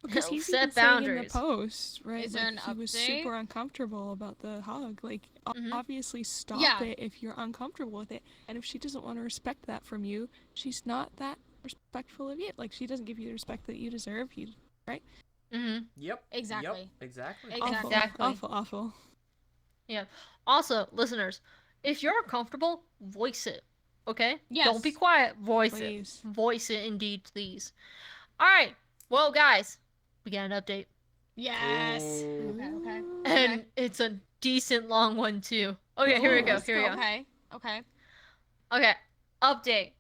Because he's set even saying in the boundaries. post, right? Is there like, an he was update? super uncomfortable about the hug. Like, Mhm. obviously stop Yeah. it if you're uncomfortable with it. And if she doesn't want to respect that from you, she's not that respectful of you. Like, she doesn't give you the respect that you deserve. Mm-hmm. Yep. Exactly. Yep, exactly. Exactly. Awful, Exactly. awful. Also, listeners, if you're uncomfortable, voice it. Okay? Yes. Don't be quiet. Voice Please. it. Voice it indeed, please. Alright. Well, guys, we got an update. Yes. Ooh. Okay. And it's a decent long one, too. Okay, here we go. Let's Here we go. Okay. Okay. Okay, update.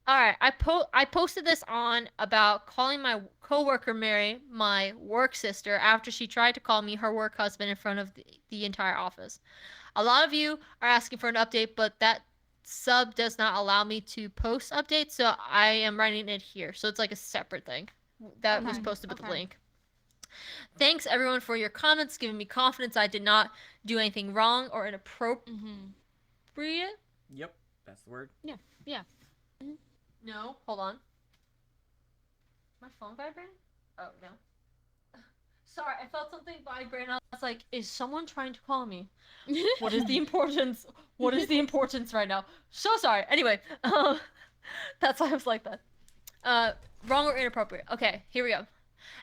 All right, I posted this on about calling my coworker Mary my work sister after she tried to call me her work husband in front of the entire office. A lot of you are asking for an update, but that sub does not allow me to post updates, so I am writing it here. So it's like a separate thing that was Okay, posted with the okay. link. Thanks everyone for your comments, giving me confidence I did not do anything wrong or inappropriate. Mm-hmm. Yep, that's the word. No, hold on. My phone vibrating? Oh, no. Sorry, I felt something vibrate. I was like, is someone trying to call me? What is the importance? What is the importance right now? So sorry. Anyway, that's why I was like that. Wrong or inappropriate. Okay, here we go.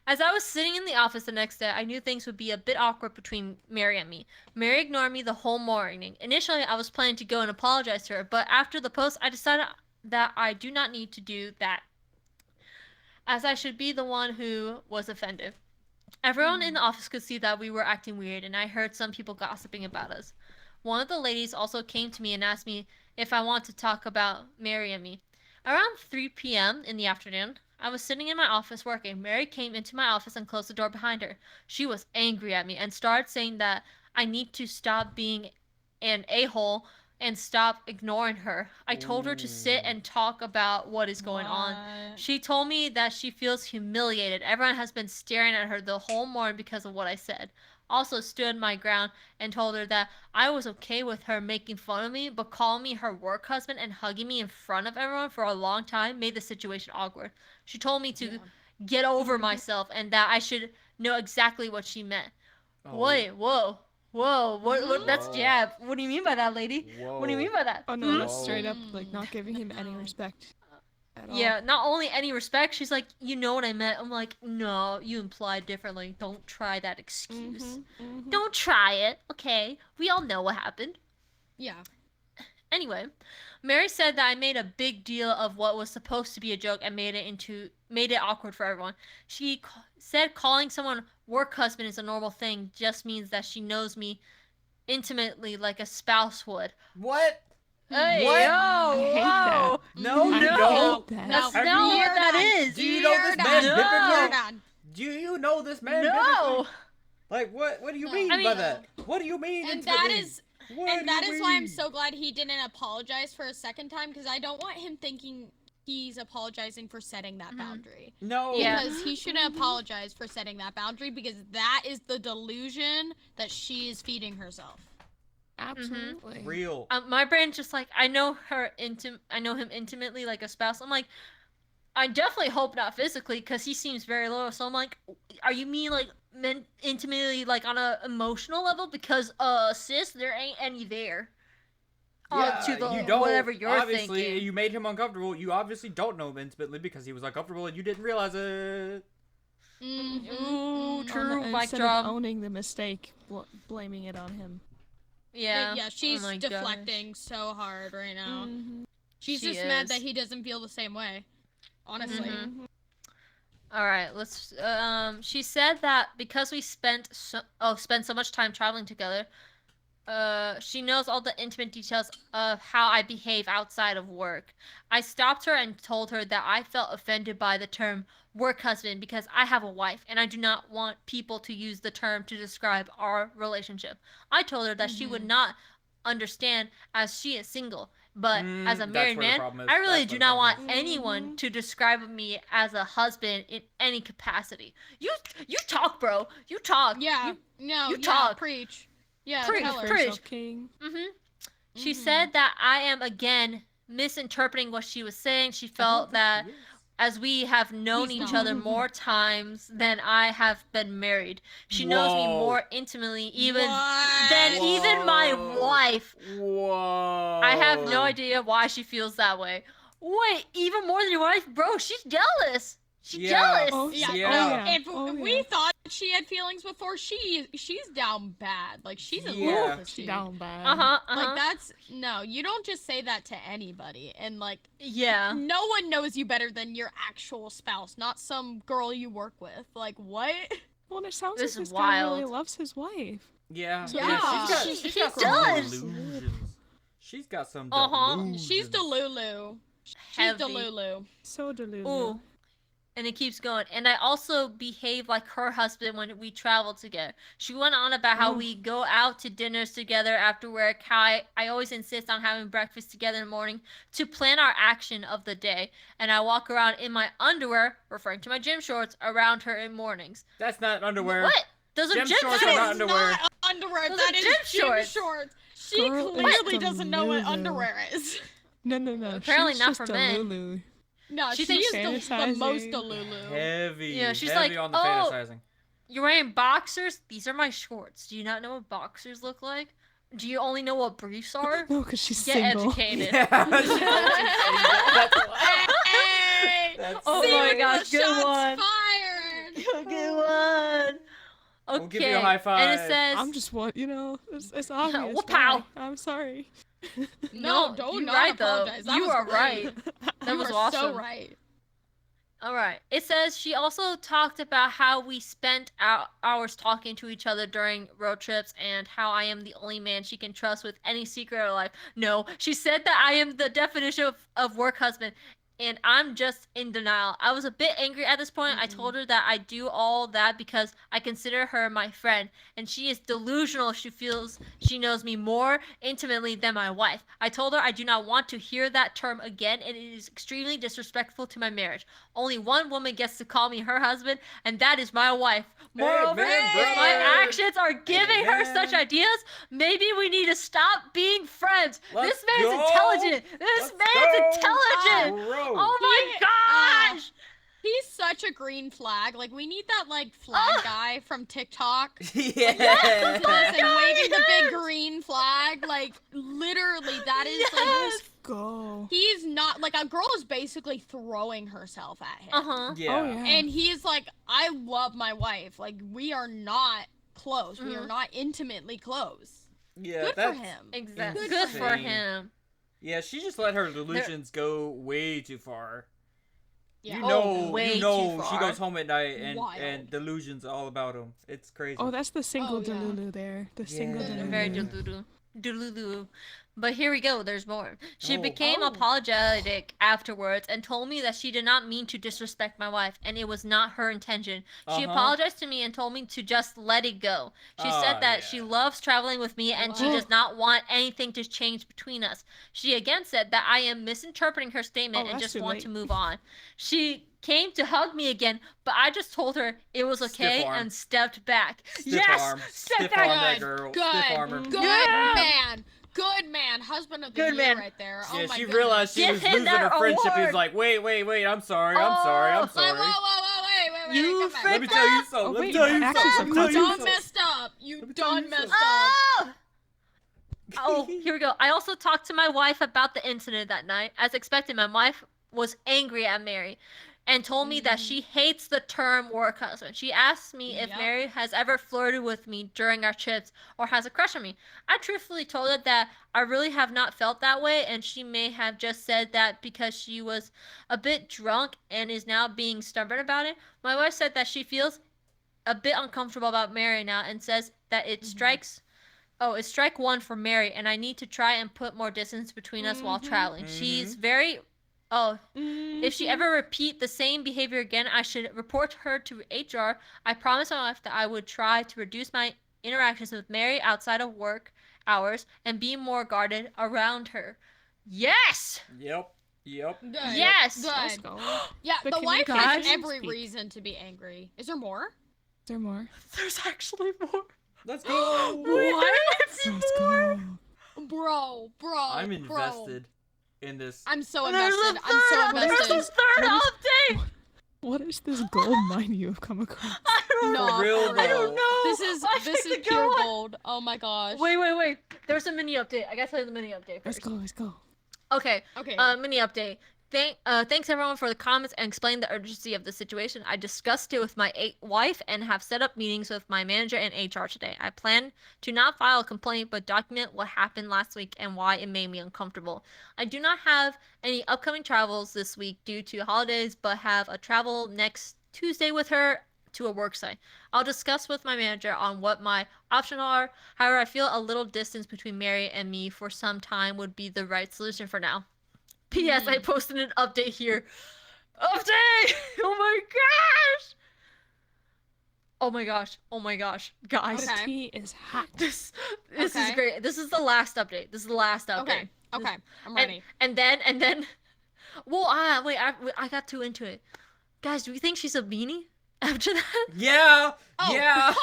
As I was sitting in the office the next day, I knew things would be a bit awkward between Mary and me. Mary ignored me the whole morning. Initially, I was planning to go and apologize to her, but after the post, I decided that I do not need to do that, as I should be the one who was offended. Everyone in the office could see that we were acting weird, and I heard some people gossiping about us. One of the ladies also came to me and asked me if I want to talk about Mary and me. Around 3 p.m. in the afternoon, I was sitting in my office working. Mary came into my office and closed the door behind her. She was angry at me and started saying that I need to stop being an a-hole and stop ignoring her. I told her to sit and talk about what is going on. She told me that she feels humiliated. Everyone has been staring at her the whole morning because of what I said. Also stood my ground and told her that I was okay with her making fun of me, but calling me her work husband and hugging me in front of everyone for a long time made the situation awkward. She told me to get over myself and that I should know exactly what she meant. Oh. Wait, whoa. What, that's Whoa. jab. What do you mean by that, lady? Whoa. What do you mean by that? Oh no, that's Whoa. straight up like not giving him any No. respect at all. Yeah, not only any respect, she's like, you know what I meant. I'm like, no, you implied differently. Don't try that excuse. Don't try it, okay? We all know what happened. Yeah. Anyway, Mary said that I made a big deal of what was supposed to be a joke and made it awkward for everyone. She said calling someone work husband is a normal thing just means that she knows me intimately like a spouse would. What? Hey, What? yo, I hate whoa. No, I you no. don't. hate that. That's Have not you- what that You're is. Do you know this You're man done. biblically? You're done. Do you know this man No. biblically? Like, what do you No. mean I by mean- that? What do you mean? And that intimately? is What and do that you is why I'm mean? so glad he didn't apologize for a second time, because I don't want him thinking he's apologizing for setting that boundary. No. Yeah. Because he shouldn't apologize for setting that boundary, because that is the delusion that she is feeding herself. Absolutely. Real. My brain's just like, I know him intimately like a spouse. I'm like, I definitely hope not physically because he seems very loyal. So I'm like, are you mean like intimately like on a emotional level? Because sis, there ain't any there. To the you don't. whatever you're obviously, thinking. you made him uncomfortable. You obviously don't know him intimately because he was uncomfortable and you didn't realize it. Ooh, true. Mic Instead drop. of owning the mistake, blaming it on him. Yeah. Yeah, she's Oh my gosh. deflecting so hard right now. She's She just mad is. that he doesn't feel the same way. Honestly. Mhm. All right, let's. She said that because we spent so much time traveling together, she knows all the intimate details of how I behave outside of work. I stopped her and told her that I felt offended by the term work husband because I have a wife and I do not want people to use the term to describe our relationship. I told her that she would not understand as she is single, but as a That's married where the man, problem is. I really That's do where the not want problem anyone to describe me as a husband in any capacity. You talk, bro. You talk. Yeah. You, No. you yeah, talk. Preach. Yeah. Preach, Tell her. preach. Yourself, King. She said that I am again misinterpreting what she was saying. She felt that as we have known He's each not. other more times than I have been married, she knows me Whoa. more intimately even What? than even my Whoa. wife. Whoa. I have no idea why she feels that way. Wait, even more than your wife, bro? She's jealous. She's Yeah. jealous. Oh, Yeah. yeah. Yeah. If Oh, we yeah. thought she had feelings before, she's down bad. Like she's in Yeah. love with She you. down bad. Like that's no. You don't just say that to anybody. And like Yeah. no one knows you better than your actual spouse, not some girl you work with. Like what? Well, and it sounds This like is this guy really wild. loves his wife. Yeah. Yeah. She's He got some does. delusions. She's got some Uh-huh. She's delusions. Delulu. She's Heavy. Delulu. So delulu. Ooh. And it keeps going. And I also behave like her husband when we travel together. She went on about how we go out to dinners together after work, how I always insist on having breakfast together in the morning to plan our action of the day. And I walk around in my underwear, referring to my gym shorts, around her in mornings. That's not underwear. What? Those are Gym gym shorts shorts. are not That is underwear. not underwear. Those That are is gym gym shorts. shorts. She Girl, clearly it's doesn't know what Delulu. underwear is. No. Apparently she's not just for a men. Lulu. No, She she thinks is the most fantasizing. Delulu. Heavy. Yeah, she's heavy like, on the "Oh." fantasizing. You're wearing boxers? These are my shorts. Do you not know what boxers look like? Do you only know what briefs are? No, because she's Get single. educated. Yeah. She's that's why. Hey! That's Oh See, my the gosh, good shots one. fired. Good one. Okay. We'll give you a high five. And it says, I'm just what it's obvious. Wha-pow. why. I'm sorry. No, don't you're not right though. apologize. That You was are great. right. That You was are awesome. so right. All right. It says she also talked about how we spent hours talking to each other during road trips and how I am the only man she can trust with any secret of her life. No, she said that I am the definition of work husband, and I'm just in denial. I was a bit angry at this point. I told her that I do all that because I consider her my friend, and she is delusional if she feels she knows me more intimately than my wife. I told her I do not want to hear that term again, and it is extremely disrespectful to my marriage. Only one woman gets to call me her husband, and that is my wife. Moreover, Amen, if my brother. actions are giving her such Amen. ideas, maybe we need to stop being friends. Let's This man's go. intelligent. This Let's man's go. intelligent. Bro. Oh my gosh! He's such a green flag. Like we need that like flag guy from TikTok. Yeah. Person waving the big green flag. Like literally, that is like Let's go. he's not like a girl is basically throwing herself at him. Yeah. Oh yeah. And he's like, I love my wife. Like we are not close. We are not intimately close. Yeah. Good for that's him. Exactly. Good Good for for insane. him. Yeah, she just let her delusions go way too far. Yeah. way you too know, she far. goes home at night and Wild. delusions all about him. It's crazy. Oh, that's the single Oh, yeah. Delulu there. The single Yeah. Delulu. Very delulu. Delulu. But here we go, there's more. She Oh. became apologetic afterwards and told me that she did not mean to disrespect my wife and it was not her intention. She Uh-huh. apologized to me and told me to just let it go. She said that yeah. she loves traveling with me and she Wow. does not want anything to change between us. She again said that I am misinterpreting her statement Oh, and that's just too want late. to move on. She came to hug me again, but I just told her it was okay Stiff arm. and stepped back. Stiff yes! arm. Step Stiff back! arm that Good, girl. good, Stiff armor. Good Yeah. man. Good man. Husband of the Good year man. right there. Oh Yeah, my she goodness. realized she Give was him losing her that friendship. award. He's like, wait, I'm sorry, I'm Oh. sorry, I'm Whoa, sorry. wait, You come back. Let me tell you something. Oh, Let me wait, tell you the actions something. of Let me tell You you done something. messed up. You Let me tell done you messed something. up. Oh, here we go. I also talked to my wife about the incident that night. As expected, my wife was angry at Mary. and told me that she hates the term work husband. She asked me if Yep. Mary has ever flirted with me during our trips or has a crush on me. I truthfully told her that I really have not felt that way, and she may have just said that because she was a bit drunk and is now being stubborn about it. My wife said that she feels a bit uncomfortable about Mary now and says that it's strike one for Mary, and I need to try and put more distance between us while traveling. She's very if she ever repeat the same behavior again, I should report her to HR. I promised my wife that I would try to reduce my interactions with Mary outside of work hours and be more guarded around her. Yes! Yep. Good. Yes! Let's Good. go. Yeah, But the can wife we has guys every speak? reason to be angry. Is there more? Is there more? There's actually more. Let's go. Let's go. Bro. I'm invested in this. I'm so There's invested. a I'm so third, invested. there's a third update! What is this gold mine you have come across? I don't No, know. For real, I don't though. know. This is I this think is to pure go on. gold. Oh my gosh. Wait. There's a mini update. I gotta tell you the mini update Let's first. go. Let's go. Okay. Okay. Mini update. Thanks everyone for the comments and explaining the urgency of the situation. I discussed it with my wife and have set up meetings with my manager and HR today. I plan to not file a complaint but document what happened last week and why it made me uncomfortable. I do not have any upcoming travels this week due to holidays, but have a travel next Tuesday with her to a work site. I'll discuss with my manager on what my options are. However, I feel a little distance between Mary and me for some time would be the right solution for now. P.S. I posted an update here. Update! Oh my gosh! Oh my gosh. Guys. Okay. The tea is hot. This is Okay. great. This is the last update. Okay. Okay. I'm ready. And then well, wait, I got too into it. Guys, do you think she's a beanie after that? Yeah. Oh, Yeah. 100%.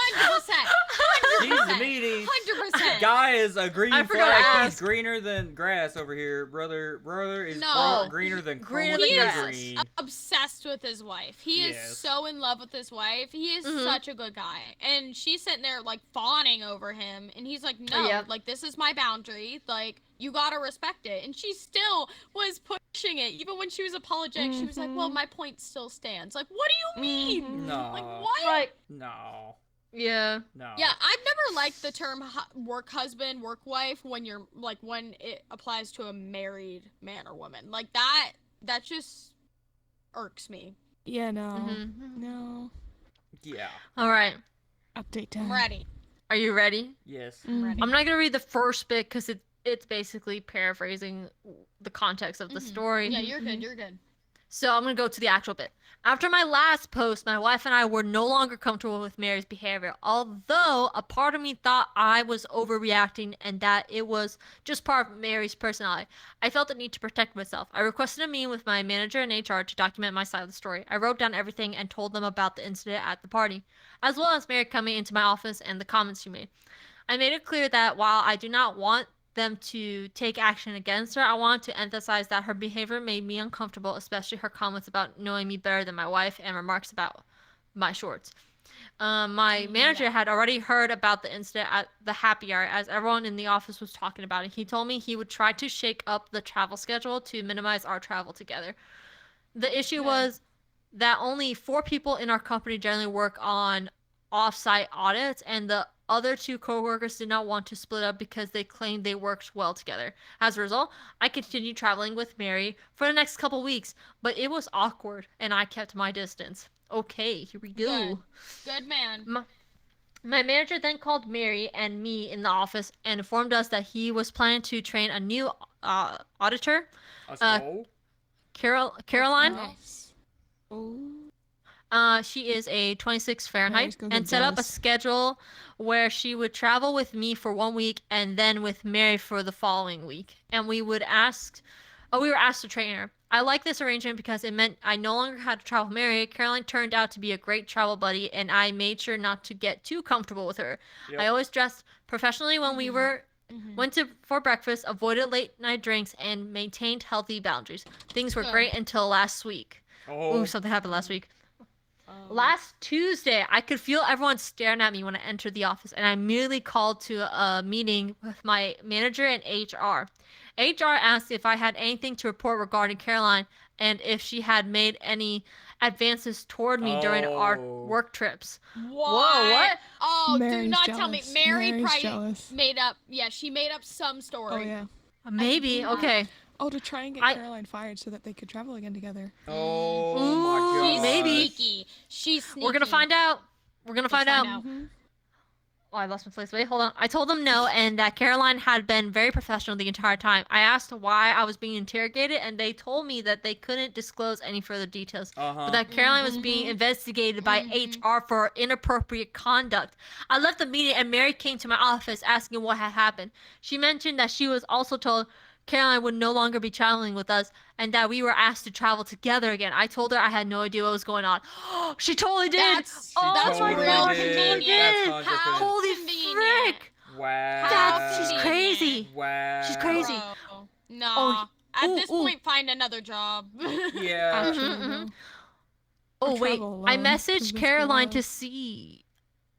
She's a meanie. 100%. Guy is a green I forgot flag. to He's ask. greener than grass over here. Brother is No. greener than Greener chroma than He key grass. is green. obsessed with his wife. He is Yes. so in love with his wife. He is Mhm. such a good guy. And she's sitting there like fawning over him. And he's like, no, Yeah. like this is my boundary. Like you gotta respect it. And she still was pushing it. Even when she was apologetic, she was like, well, my point still stands. Like, what do you mean? No. Like, what? Like, No. yeah. No. Yeah, I've never liked the term work husband, work wife when you're like when it applies to a married man or woman. Like that just irks me. Yeah, no. Mhm. No. Yeah. All right. Update time. I'm ready. Are you ready? Yes. I'm ready. I'm not gonna read the first bit because it's basically paraphrasing the context of the story. Yeah, you're good. You're good. So I'm gonna go to the actual bit. After my last post, my wife and I were no longer comfortable with Mary's behavior, although a part of me thought I was overreacting and that it was just part of Mary's personality. I felt the need to protect myself. I requested a meeting with my manager and HR to document my side of the story. I wrote down everything and told them about the incident at the party, as well as Mary coming into my office and the comments she made. I made it clear that while I do not want them to take action against her, I want to emphasize that her behavior made me uncomfortable, especially her comments about knowing me better than my wife and remarks about my shorts. My manager had already heard about the incident at the happy hour as everyone in the office was talking about it. He told me he would try to shake up the travel schedule to minimize our travel together. The issue was that only 4 people in our company generally work on off-site audits, and the other 2 coworkers did not want to split up because they claimed they worked well together. As a result, I continued traveling with Mary for the next couple weeks, but it was awkward and I kept my distance. Okay, here we go. Good man. My manager then called Mary and me in the office and informed us that he was planning to train a new auditor, Let's go. Caroline. Nice. Oh. She is a 26 Fahrenheit, Mary's gonna and get set up a jealous. schedule where she would travel with me for 1 week and then with Mary for the following week. And we were asked to train her. I like this arrangement because it meant I no longer had to travel with Mary. Caroline turned out to be a great travel buddy, and I made sure not to get too comfortable with her. Yep. I always dressed professionally when we went for breakfast, avoided late night drinks, and maintained healthy boundaries. Things were Good. great until last week. Oh. Ooh, something happened last week. Last Tuesday, I could feel everyone staring at me when I entered the office, and I immediately called to a meeting with my manager and HR. HR asked if I had anything to report regarding Caroline and if she had made any advances toward me during our Oh. work trips. What? Whoa, what? Oh, do Mary's not tell me. jealous. Mary Mary's probably jealous. made up. Yeah, she made up some story. Oh yeah. Maybe. see that. Okay. Oh, to try and get I- Caroline fired so that they could travel again together. Oh Ooh, my She's god. maybe. sneaky. She's sneaky. We're gonna find out. We're gonna Let's find out. find out. Mhm. Oh, I lost my place. Wait, hold on. I told them no, and that Caroline had been very professional the entire time. I asked why I was being interrogated, and they told me that they couldn't disclose any further details. But that Caroline was being investigated by HR for inappropriate conduct. I left the meeting, and Mary came to my office asking what had happened. She mentioned that she was also told Caroline would no longer be traveling with us, and that we were asked to travel together again. I told her I had no idea what was going on. She totally did. That's oh my real god, she totally convenient. did. That's 100%. Holy convenient. frick! Wow. That's she's convenient. crazy. Wow. She's crazy. Bro, nah. Oh, At ooh, this ooh. point, find another job. Yeah. Actually, mhm. though. Oh Or wait, travel I alone, 'cause messaged this Caroline girl- to see.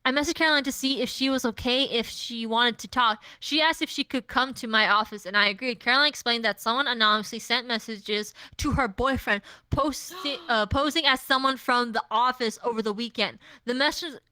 I messaged Caroline to see if she was okay if she wanted to talk. She asked if she could come to my office, and I agreed. Caroline explained that someone anonymously sent messages to her boyfriend, posing as someone from the office over the weekend. The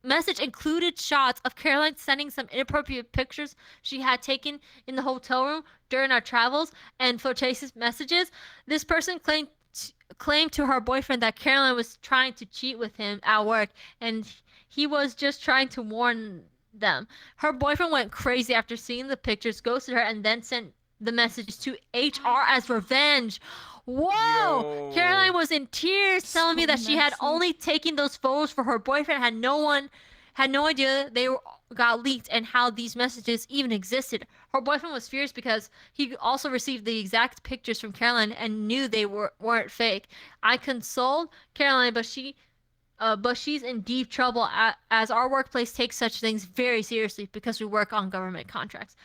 message included shots of Caroline sending some inappropriate pictures she had taken in the hotel room during our travels and flirtatious messages. This person claimed to her boyfriend that Caroline was trying to cheat with him at work, and he was just trying to warn them. Her boyfriend went crazy after seeing the pictures, ghosted her, and then sent the messages to HR as revenge. Whoa! Yo. Caroline was in tears, telling me So that she had messy. only taken those photos for her boyfriend, had no idea they got leaked and how these messages even existed. Her boyfriend was furious because he also received the exact pictures from Caroline and knew they weren't fake. I consoled Caroline, but she's in deep trouble as our workplace takes such things very seriously because we work on government contracts.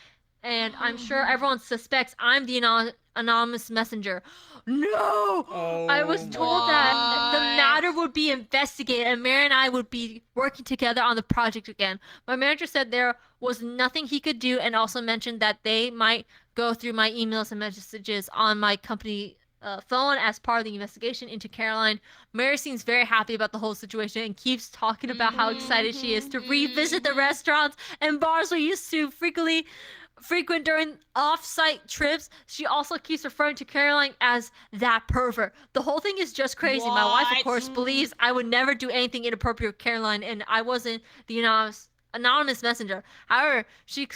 And I'm sure everyone suspects I'm the anonymous messenger. No! Oh I was told that the my. matter would be investigated and Mary and I would be working together on the project again. My manager said there was nothing he could do and also mentioned that they might go through my emails and messages on my company phone as part of the investigation into Caroline. Mary seems very happy about the whole situation and keeps talking about how excited she is to revisit the restaurants and bars we used to frequent during off-site trips. She also keeps referring to Caroline as that pervert. The whole thing is just crazy. My wife, of What? course, believes I would never do anything inappropriate with Caroline, and I wasn't the anonymous messenger. However, she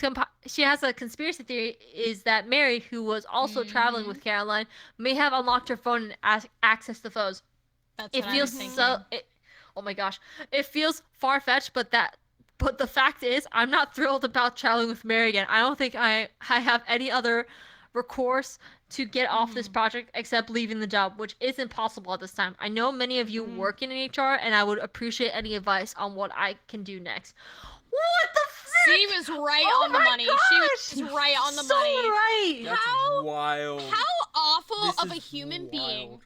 has a conspiracy theory is that Mary, who was also traveling with Caroline, may have unlocked her phone and accessed the photos. That's It what feels I was so. thinking. Oh my gosh, it feels far-fetched, but the fact is, I'm not thrilled about traveling with Mary again. I don't think I have any other recourse to get off this project except leaving the job, which isn't possible at this time. I know many of you work in HR, and I would appreciate any advice on what I can do next. What the frick? She was right Oh on the my money. gosh! She was right on the so money. right. That's How- wild. How awful This of a is human wild. being,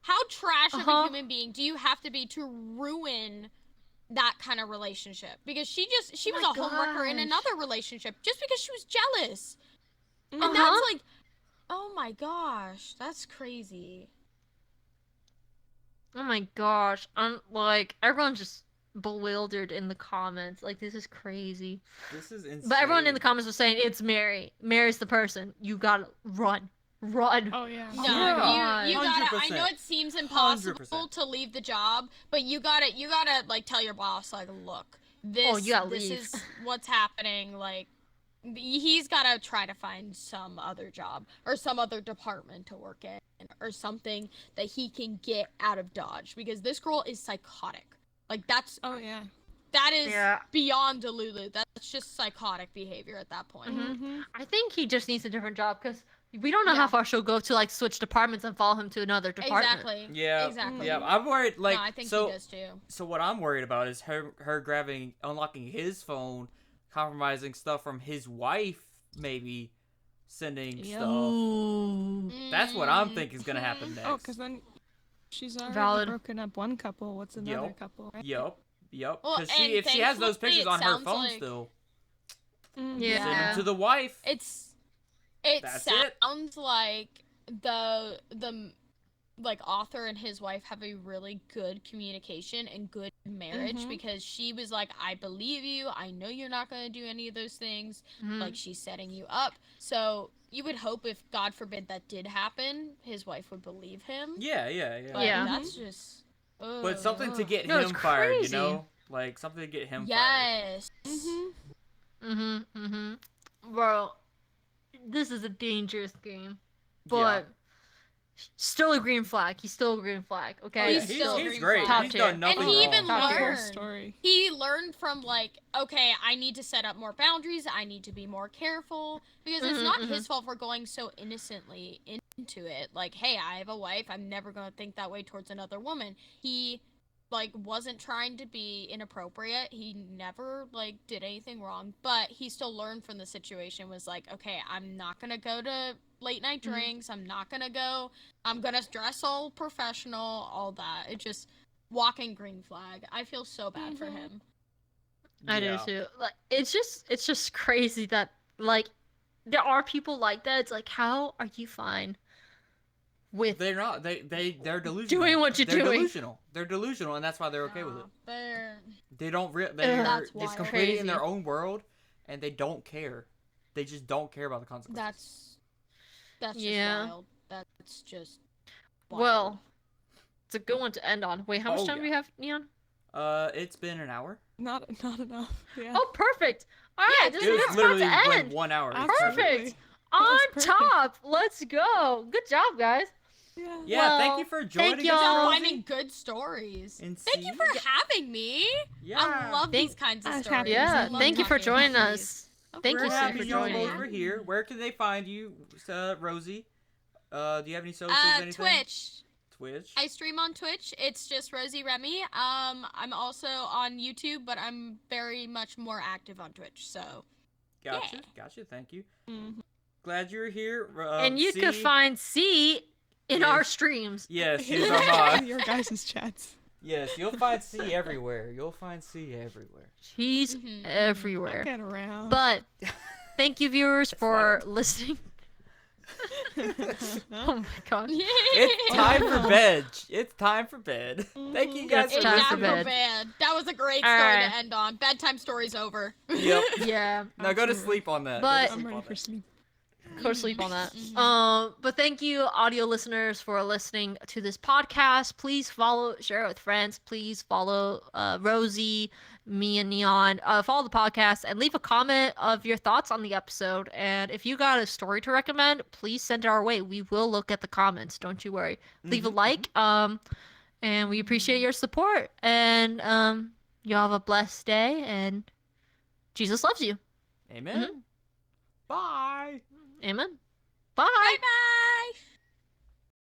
how trash of a Uh-huh. human being do you have to be to ruin that kind of relationship? Because she was my a homewrecker in gosh. another relationship just because she was jealous. And Uh-huh. that's like, oh my gosh, that's crazy. Oh my gosh. I'm like, everyone's just bewildered in the comments. Like, this is crazy. This is insane. But everyone in the comments was saying it's Mary. Mary's the person. You gotta run. Run. Oh yeah. No, Yeah. you gotta. I 100%. know it seems impossible 100%. to leave the job, but you gotta like tell your boss like, look, this you gotta this leave. is what's happening. Like, he's gotta try to find some other job or some other department to work in or something that he can get out of Dodge because this girl is psychotic. Like that is Yeah. beyond Delulu. That's just psychotic behavior at that point. Mm-hmm. I think he just needs a different job because we don't know Yeah. how far she'll go to like switch departments and follow him to another department. Exactly. Yeah. Exactly. Yeah. I'm worried. Like, no, I think so. he does too. So what I'm worried about is her unlocking his phone, compromising stuff from his wife, maybe sending stuff. Ooh. That's what I'm thinking is gonna happen next. Oh, because then she's already Valid. broken up one couple. What's another Yup. couple? Right? Yup. Yup. Well, Because and if she has those thankfully, pictures it on her sounds phone like- still, Mhm. Yeah. send them to the wife. It That's it. sounds like the like author and his wife have a really good communication and good marriage, because she was like, I believe you, I know you're not going to do any of those things, like she's setting you up. So you would hope, if God forbid that did happen, his wife would believe him. Yeah. But Yeah. that's just But something to get No, it's him fired, you crazy. know? Like, something to get him fired. yes. Well, this is a dangerous game, but still a green flag. He's still a green flag. Okay. Oh, yeah, He's still he's green great. flag. He's Top done tier. nothing And he wrong. even Top tier. Whole learned. story. He learned from, like, okay, I need to set up more boundaries. I need to be more careful, because it's not his fault for going so innocently into it. Like, hey, I have a wife. I'm never going to think that way towards another woman. He, like, wasn't trying to be inappropriate. He never, like, did anything wrong, but he still learned from the situation. Was like, okay, I'm not going to go to late night drinks. I'm not going to go. I'm going to dress all professional, all that. It just, walking green flag. I feel so bad for him. I do too. Like, it's just crazy that, like, there are people like that. It's like, how are you fine with They're not. They're delusional. doing what you're They're doing? delusional. They're delusional, and that's why they're okay with it. They're... They don't. That's It's wild. completely in Crazy. their own world, and they don't care. They just don't care about the consequences. That's Yeah. just wild. That's just wild. Well, it's a good one to end on. Wait, how much Oh, time do we have, Neon? It's been an hour. Not enough. Yeah. Oh, perfect. All right, Yeah, this It is was about literally to like end. 1 hour. Perfect. On was perfect. top. Let's go. Good job, guys. Yeah. Yeah, Well, thank you for joining thank us, y'all. Rosie. finding good stories. And Thank you see- for having me. Yeah. I love Thank- these kinds of I was stories. happy to I Yeah, see love thank you for talking about joining these. us. Thank We're you, Sue, happy for y'all joining. both were here. Where can they find you, Rosie? Do you have any socials? Anything? Twitch. I stream on Twitch. It's just Rosyremi. I'm also on YouTube, but I'm very much more active on Twitch. So Gotcha. yeah. Gotcha. Thank you. Mhm. Glad you're here. And you can C. find C in Yeah. our streams. Yes, she's our mod. Your guys' chats. Yes, you'll find C everywhere. You'll find C everywhere. She's Mhm. everywhere. Get around. But thank you, viewers, for fine. listening. Oh my god. It's time for bed. It's time for bed. Thank you guys It's for time for listening. bed. That was a great All story right. to end on. Bedtime story's over. Yep. Yeah. Now go to Absolutely. sleep on that. But- Go to I'm sleep ready on for that. sleep. Go to sleep on that. Mhm. But thank you, audio listeners, for listening to this podcast. Please follow, share it with friends. Please follow Rosie, me, and Neon. Follow the podcast and leave a comment of your thoughts on the episode. And if you got a story to recommend, please send it our way. We will look at the comments. Don't you worry. Leave a Mhm, like. And we appreciate your support. And y'all have a blessed day. And Jesus loves you. Amen. Bye. Amen. Bye. Bye bye.